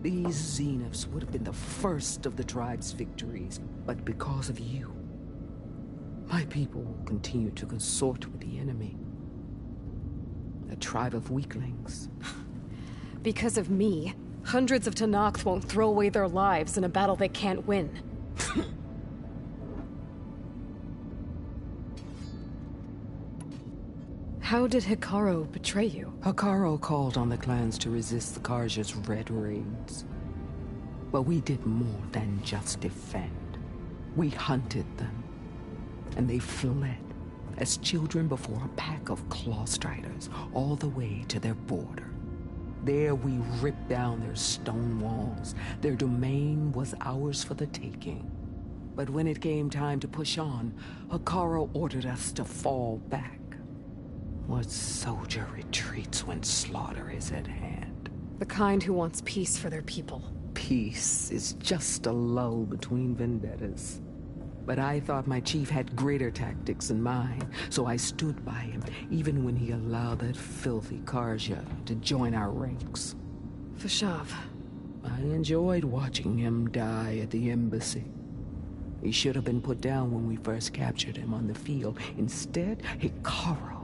these Zeniths would have been the first of the tribe's victories. But because of you, my people will continue to consort with the enemy. A tribe of weaklings. Because of me, hundreds of Tanakh won't throw away their lives in a battle they can't win. How did Hikaru betray you? Hikaru called on the clans to resist the Karja's red raids. But we did more than just defend. We hunted them. And they fled, as children before a pack of claw striders, all the way to their border. There we ripped down their stone walls. Their domain was ours for the taking. But when it came time to push on, Hikaru ordered us to fall back. What soldier retreats when slaughter is at hand? The kind who wants peace for their people. Peace is just a lull between vendettas. But I thought my chief had greater tactics than mine, so I stood by him, even when he allowed that filthy Karja to join our ranks. Fashav. I enjoyed watching him die at the embassy. He should have been put down when we first captured him on the field. Instead, Hikaru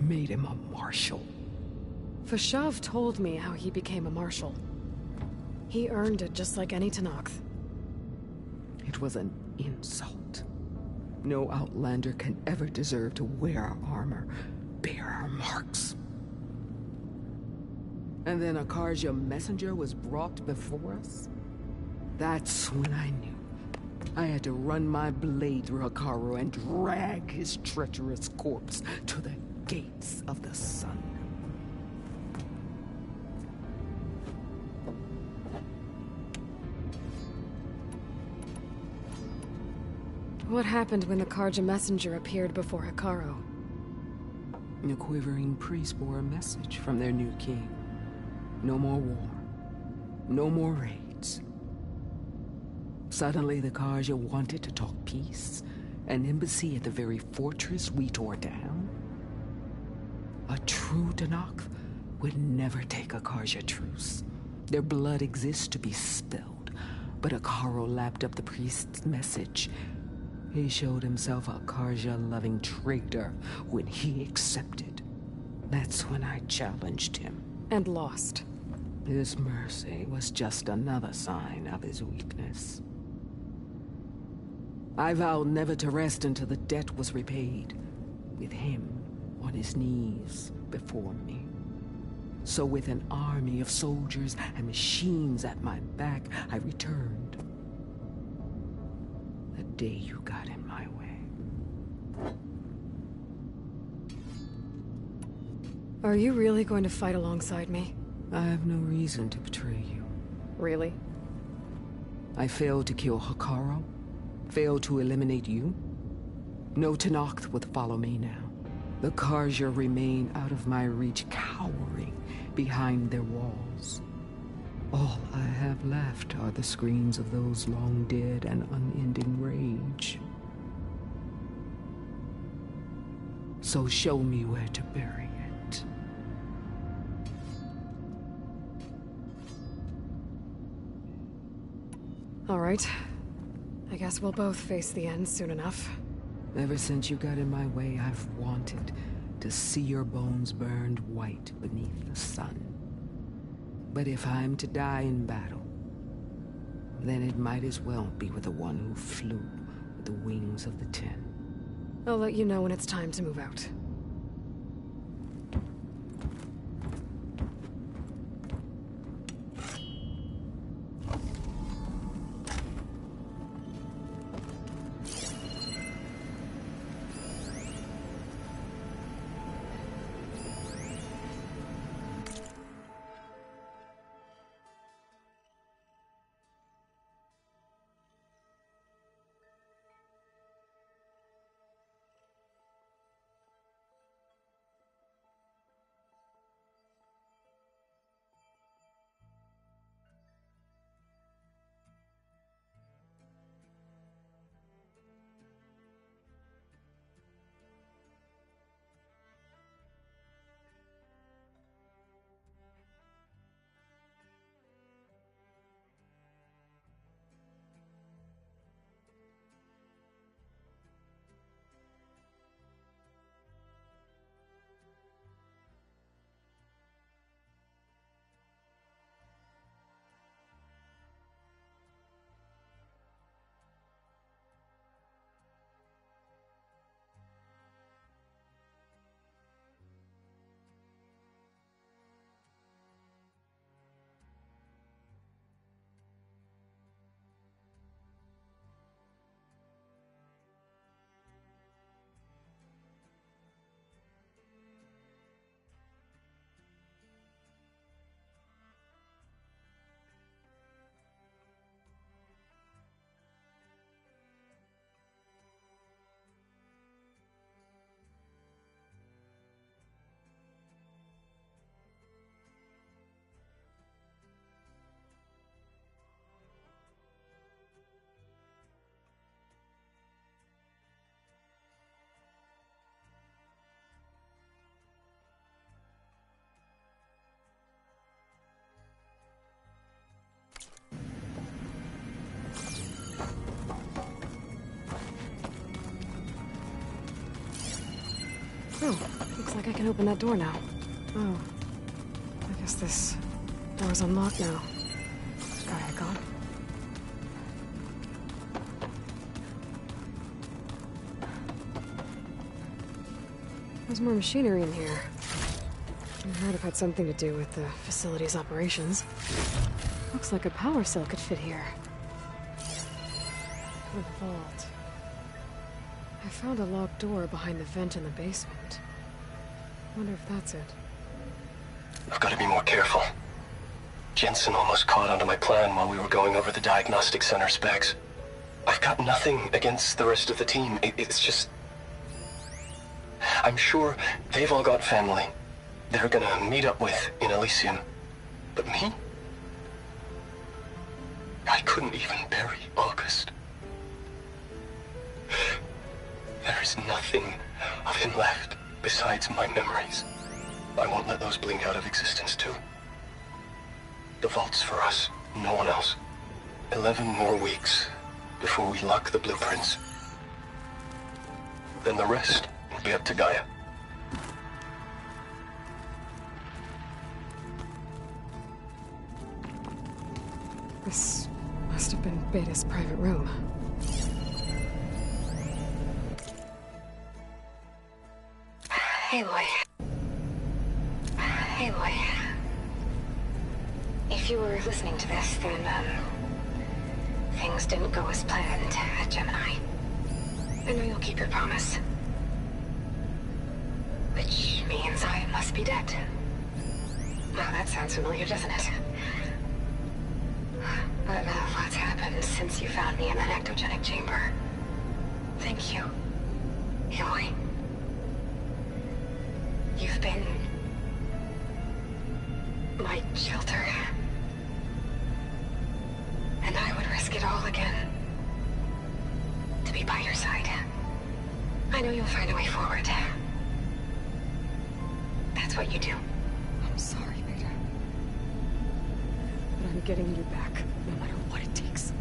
made him a marshal. Fashav told me how he became a marshal. He earned it just like any Tanakh. It was an insult. No Outlander can ever deserve to wear our armor, bear our marks. And then a Karja messenger was brought before us? That's when I knew. I had to run my blade through Hikaru and drag his treacherous corpse to the gates of the sun. What happened when the Karja messenger appeared before Hikaru? The quivering priests bore a message from their new king. No more war. No more raids. Suddenly the Karja wanted to talk peace. An embassy at the very fortress we tore down. A true Tanakh would never take a Karja truce. Their blood exists to be spilled. But Hikaru lapped up the priest's message. He showed himself a Karja-loving traitor when he accepted. That's when I challenged him. And lost. His mercy was just another sign of his weakness. I vowed never to rest until the debt was repaid, with him on his knees before me. So with an army of soldiers and machines at my back, I returned. The day you got in my way. Are you really going to fight alongside me? I have no reason to betray you. Really? I failed to kill Hikaru, failed to eliminate you. No Tanakh would follow me now. The Karja remain out of my reach, cowering behind their walls. All I have left are the screams of those long dead and unending rage. So show me where to bury it. All right. I guess we'll both face the end soon enough. Ever since you got in my way, I've wanted to see your bones burned white beneath the sun. But if I'm to die in battle, then it might as well be with the one who flew with the wings of the 10. I'll let you know when it's time to move out. Oh, looks like I can open that door now. Oh, I guess this door's unlocked now. Gaia gone. There's more machinery in here. It might have had something to do with the facility's operations. Looks like a power cell could fit here. A vault. I found a locked door behind the vent in the basement. Wonder if that's it. I've got to be more careful. Jensen almost caught onto my plan while we were going over the diagnostic center specs. I've got nothing against the rest of the team. It's just... I'm sure they've all got family they're gonna meet up with in Elysium. But me? I couldn't even bury August. There is nothing of him left besides my memories. I won't let those blink out of existence too. The vault's for us, no one else. 11 more weeks before we lock the blueprints. Then the rest will be up to Gaia. This must have been Beta's private room. Aloy. Aloy. If you were listening to this, then, things didn't go as planned at Gemini. I know you'll keep your promise. Which means I must be dead. Well, that sounds familiar, doesn't it? But a lot's happened since you found me in that ectogenic chamber. Thank you, Aloy. You've been... my shelter. And I would risk it all again to be by your side. I know you'll find a way forward. That's what you do. I'm sorry, Beta. But I'm getting you back, no matter what it takes.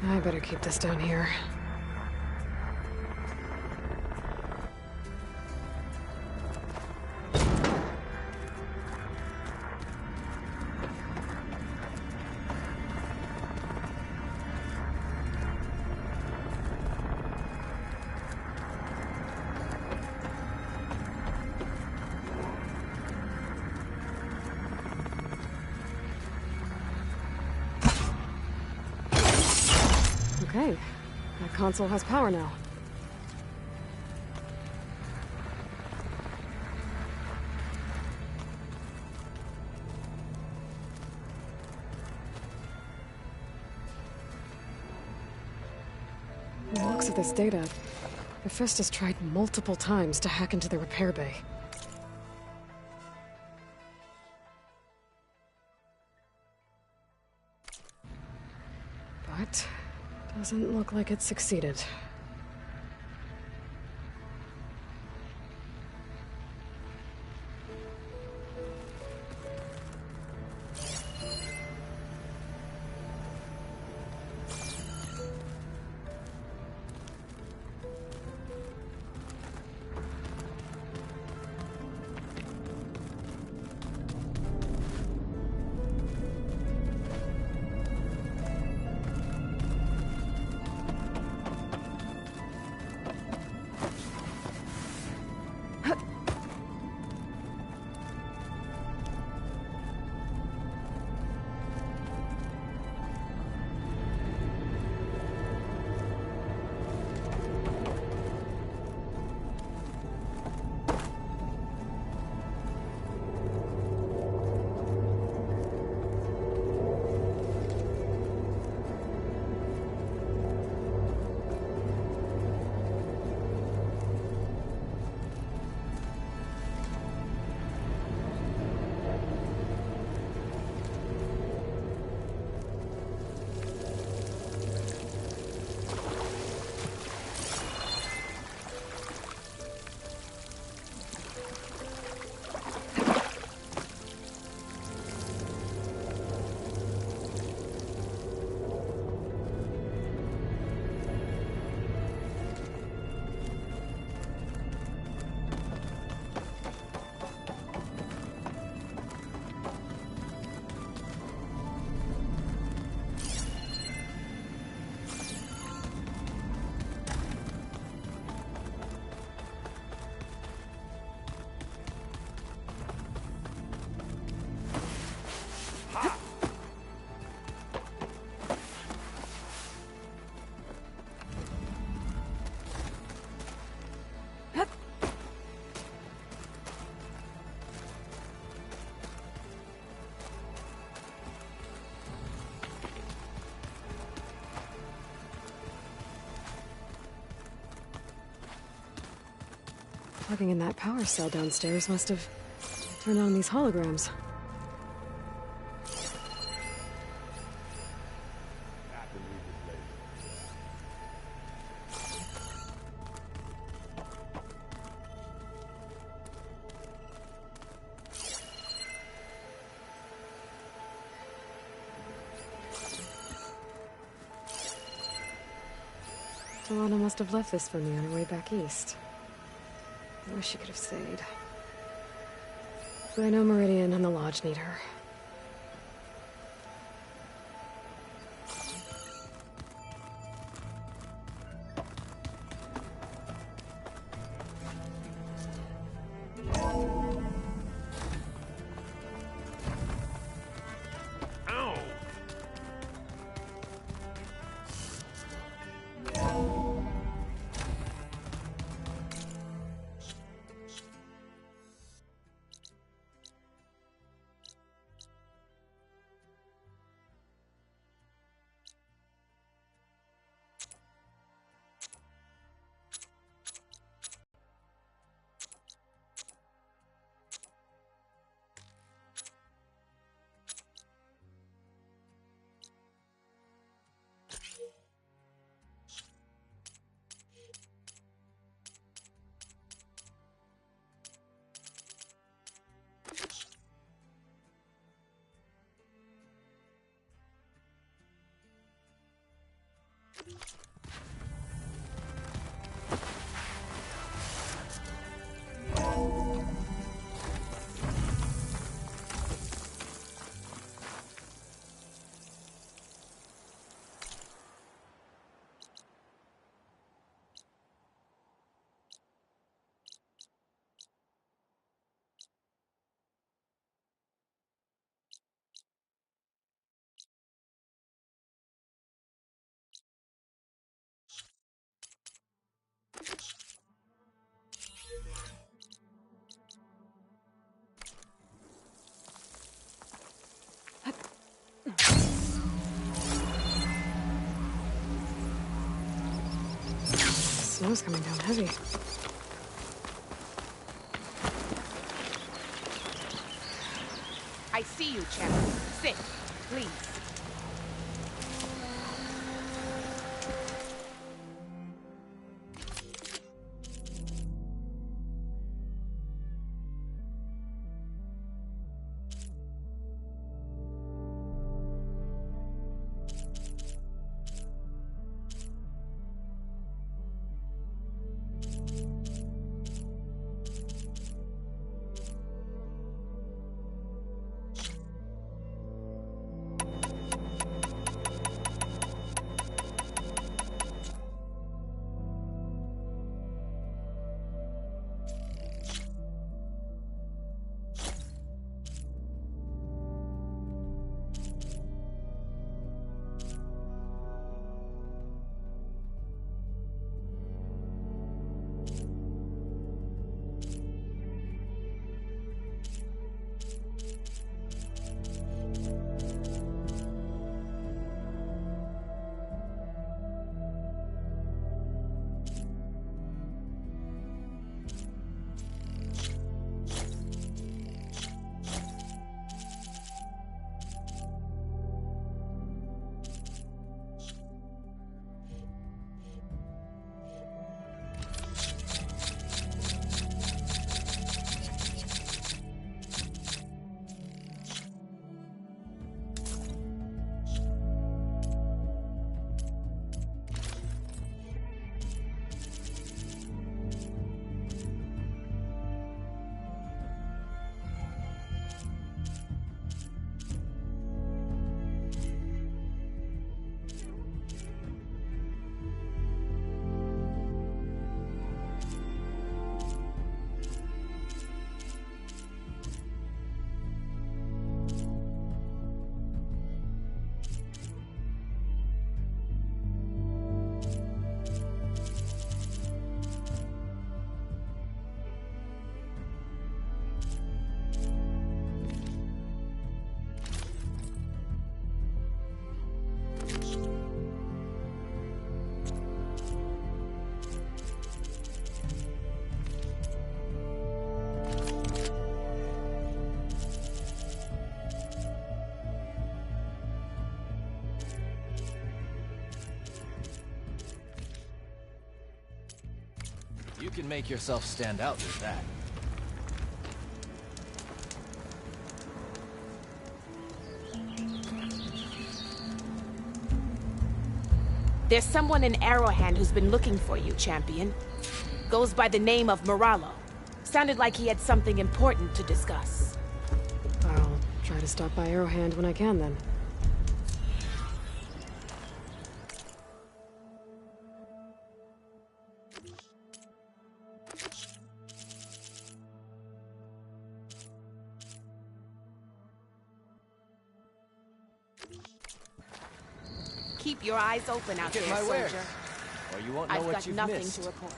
I better keep this down here. Okay, that console has power now. From the looks of this data, Hephaestus tried multiple times to hack into the repair bay. But doesn't look like it succeeded. Plugging in that power cell downstairs must have turned on these holograms. Solana must have left this for me on her way back east. I wish she could have stayed. But I know Meridian and the Lodge need her. Snow's coming down heavy. I see you, champion. Sit, please. You can make yourself stand out with that. There's someone in Arrowhand who's been looking for you, champion. Goes by the name of Moralo. Sounded like he had something important to discuss. I'll try to stop by Arrowhand when I can, then. Keep your eyes open out there, soldier. Wares, or you won't know I've what got you've nothing missed. to report.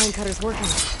pine cutter's working.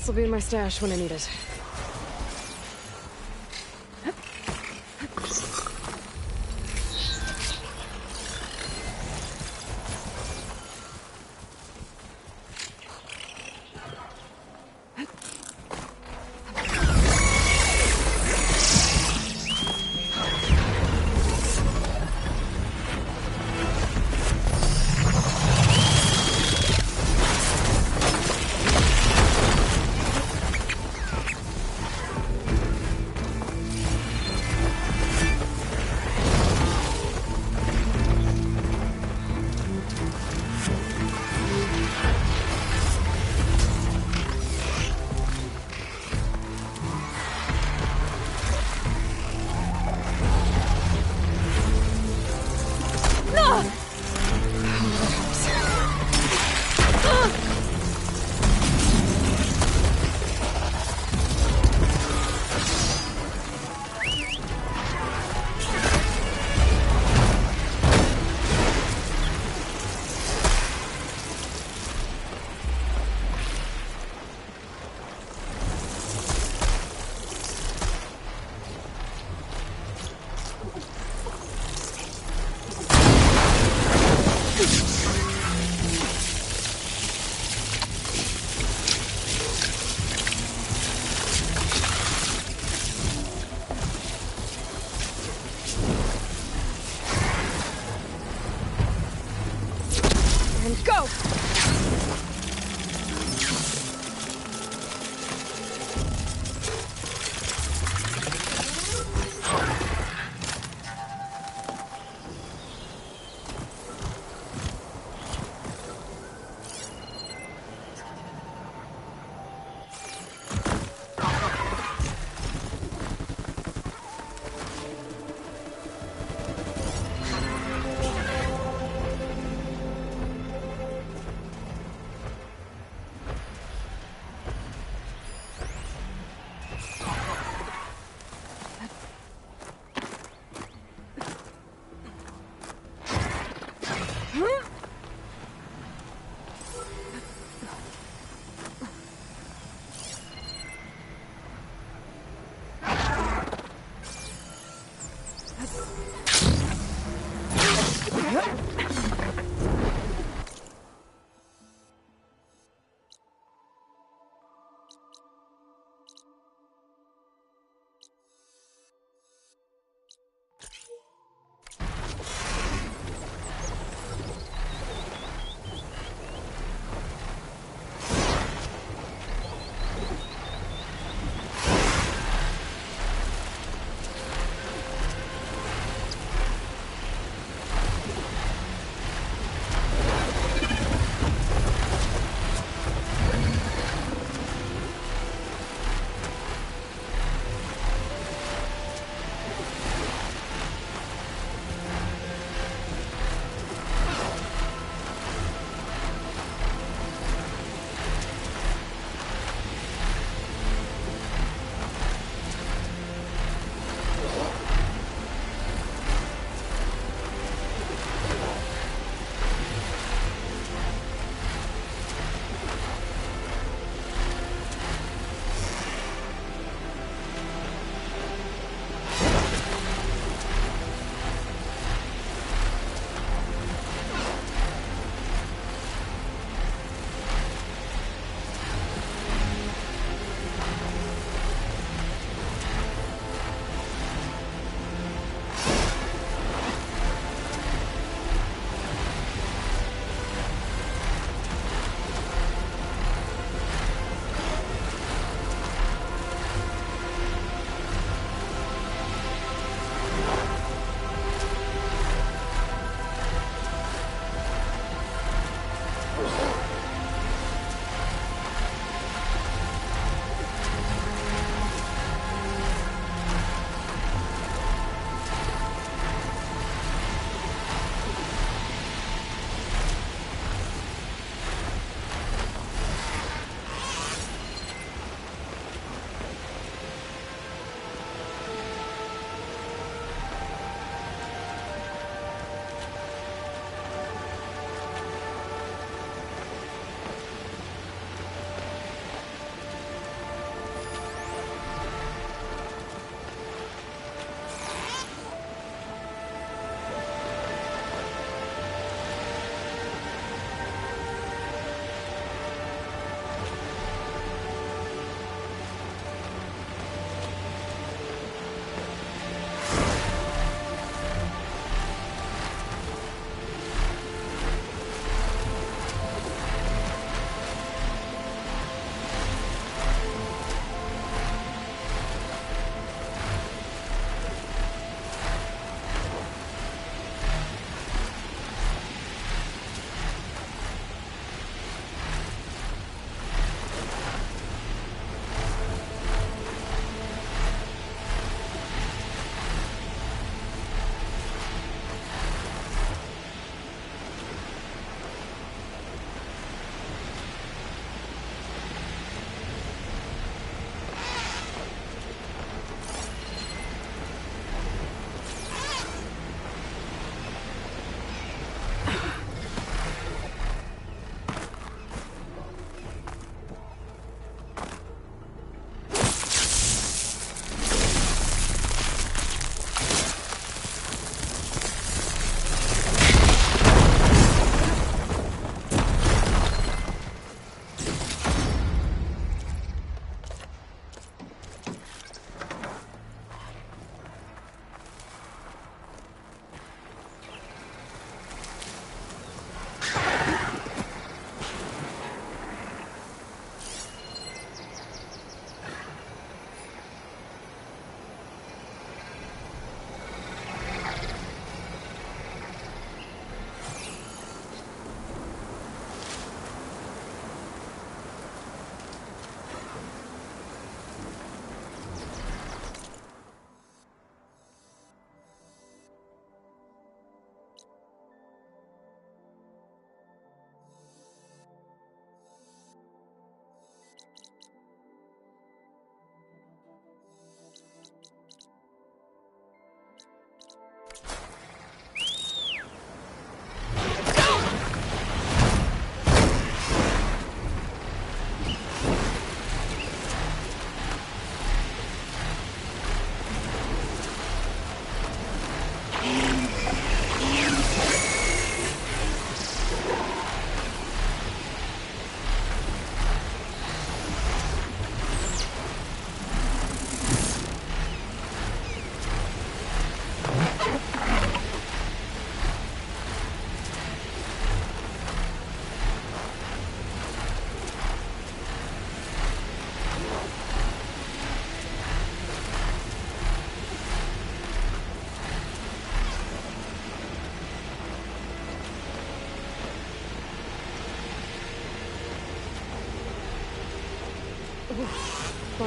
This'll be in my stash when I need it.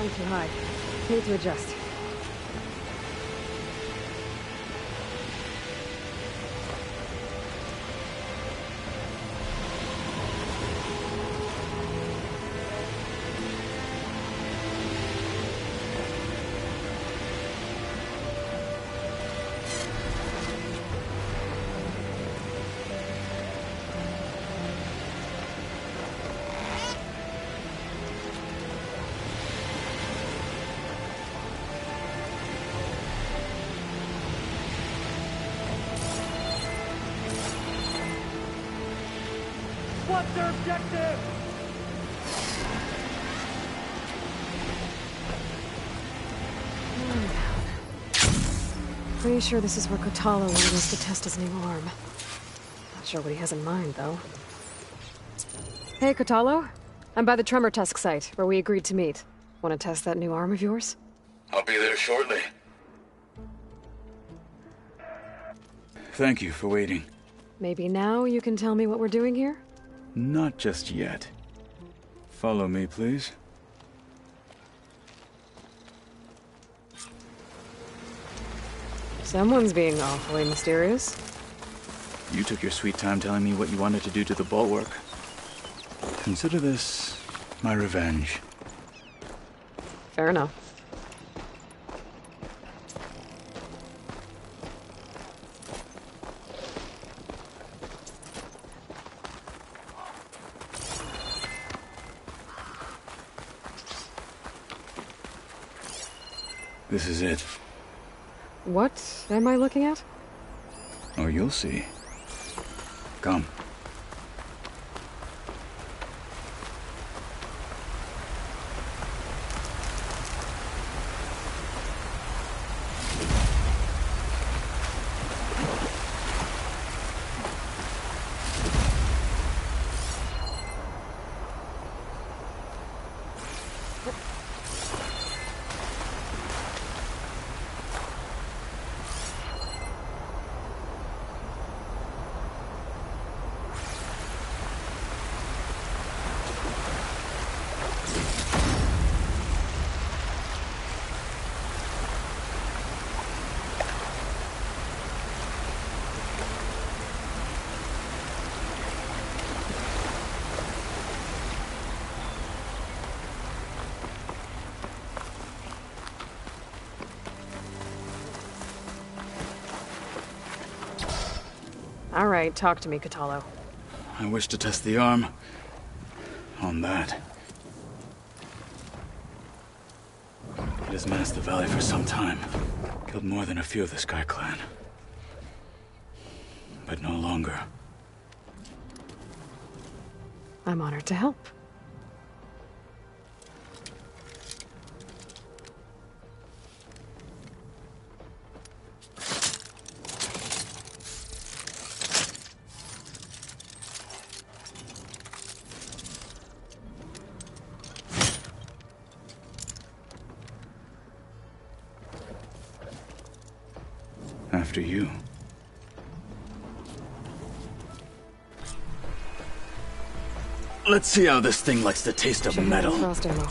flying too high. Need to adjust. What's their objective? Pretty sure this is where Kotalo wanted us to test his new arm. Not sure what he has in mind, though. Hey, Kotalo. I'm by the Tremor Tusk site, where we agreed to meet. Want to test that new arm of yours? I'll be there shortly. Thank you for waiting. Maybe now you can tell me what we're doing here? Not just yet. Follow me, please. Someone's being awfully mysterious. You took your sweet time telling me what you wanted to do to the bulwark. Consider this my revenge. Fair enough. This is it. What am I looking at? Oh, you'll see. Come. All right, talk to me, Kotalo. I wish to test the arm on that. It has menaced the valley for some time. Killed more than a few of the Sky Clan. But no longer. I'm honored to help. After you. Let's see how this thing likes the taste of metal. Frost ammo.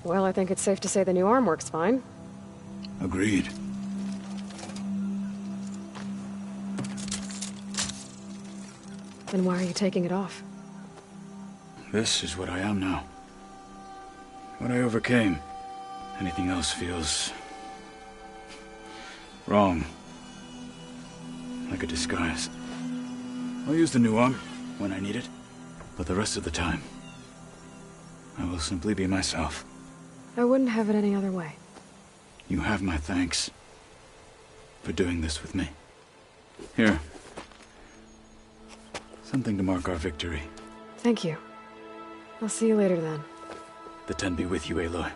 Well, I think it's safe to say the new arm works fine. Agreed. Then why are you taking it off? This is what I am now. What I overcame. Anything else feels... wrong. Like a disguise. I'll use the new arm when I need it, but the rest of the time, I will simply be myself. I wouldn't have it any other way. You have my thanks for doing this with me. Here. Something to mark our victory. Thank you. I'll see you later then. The Ten be with you, Aloy.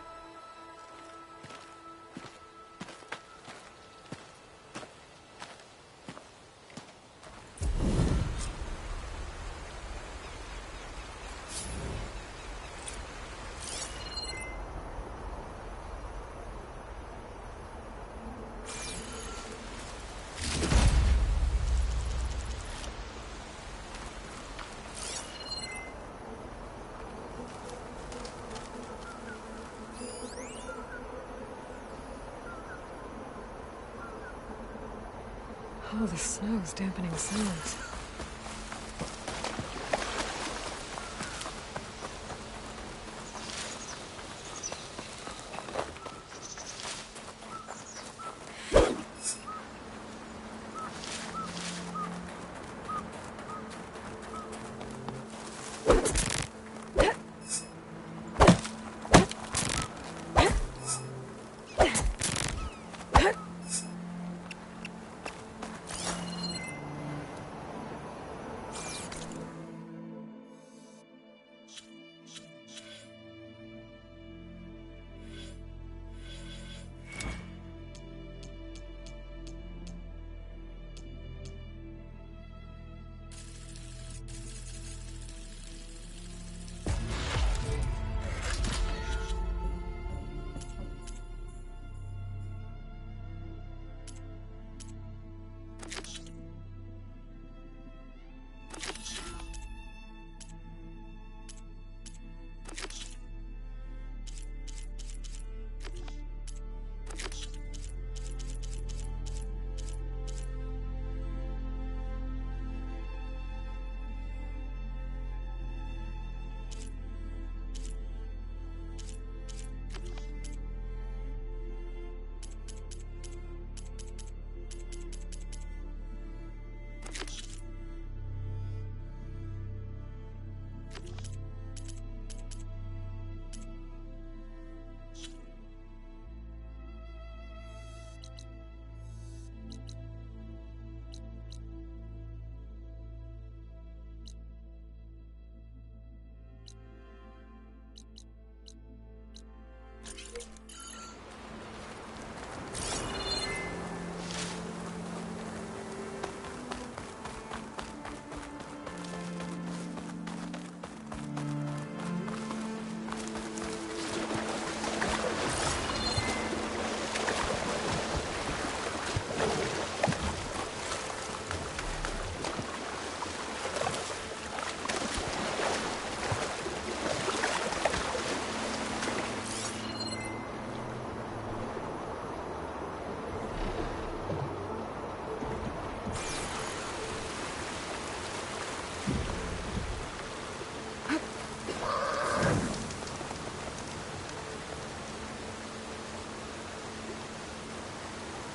Oh, the snow's dampening sounds.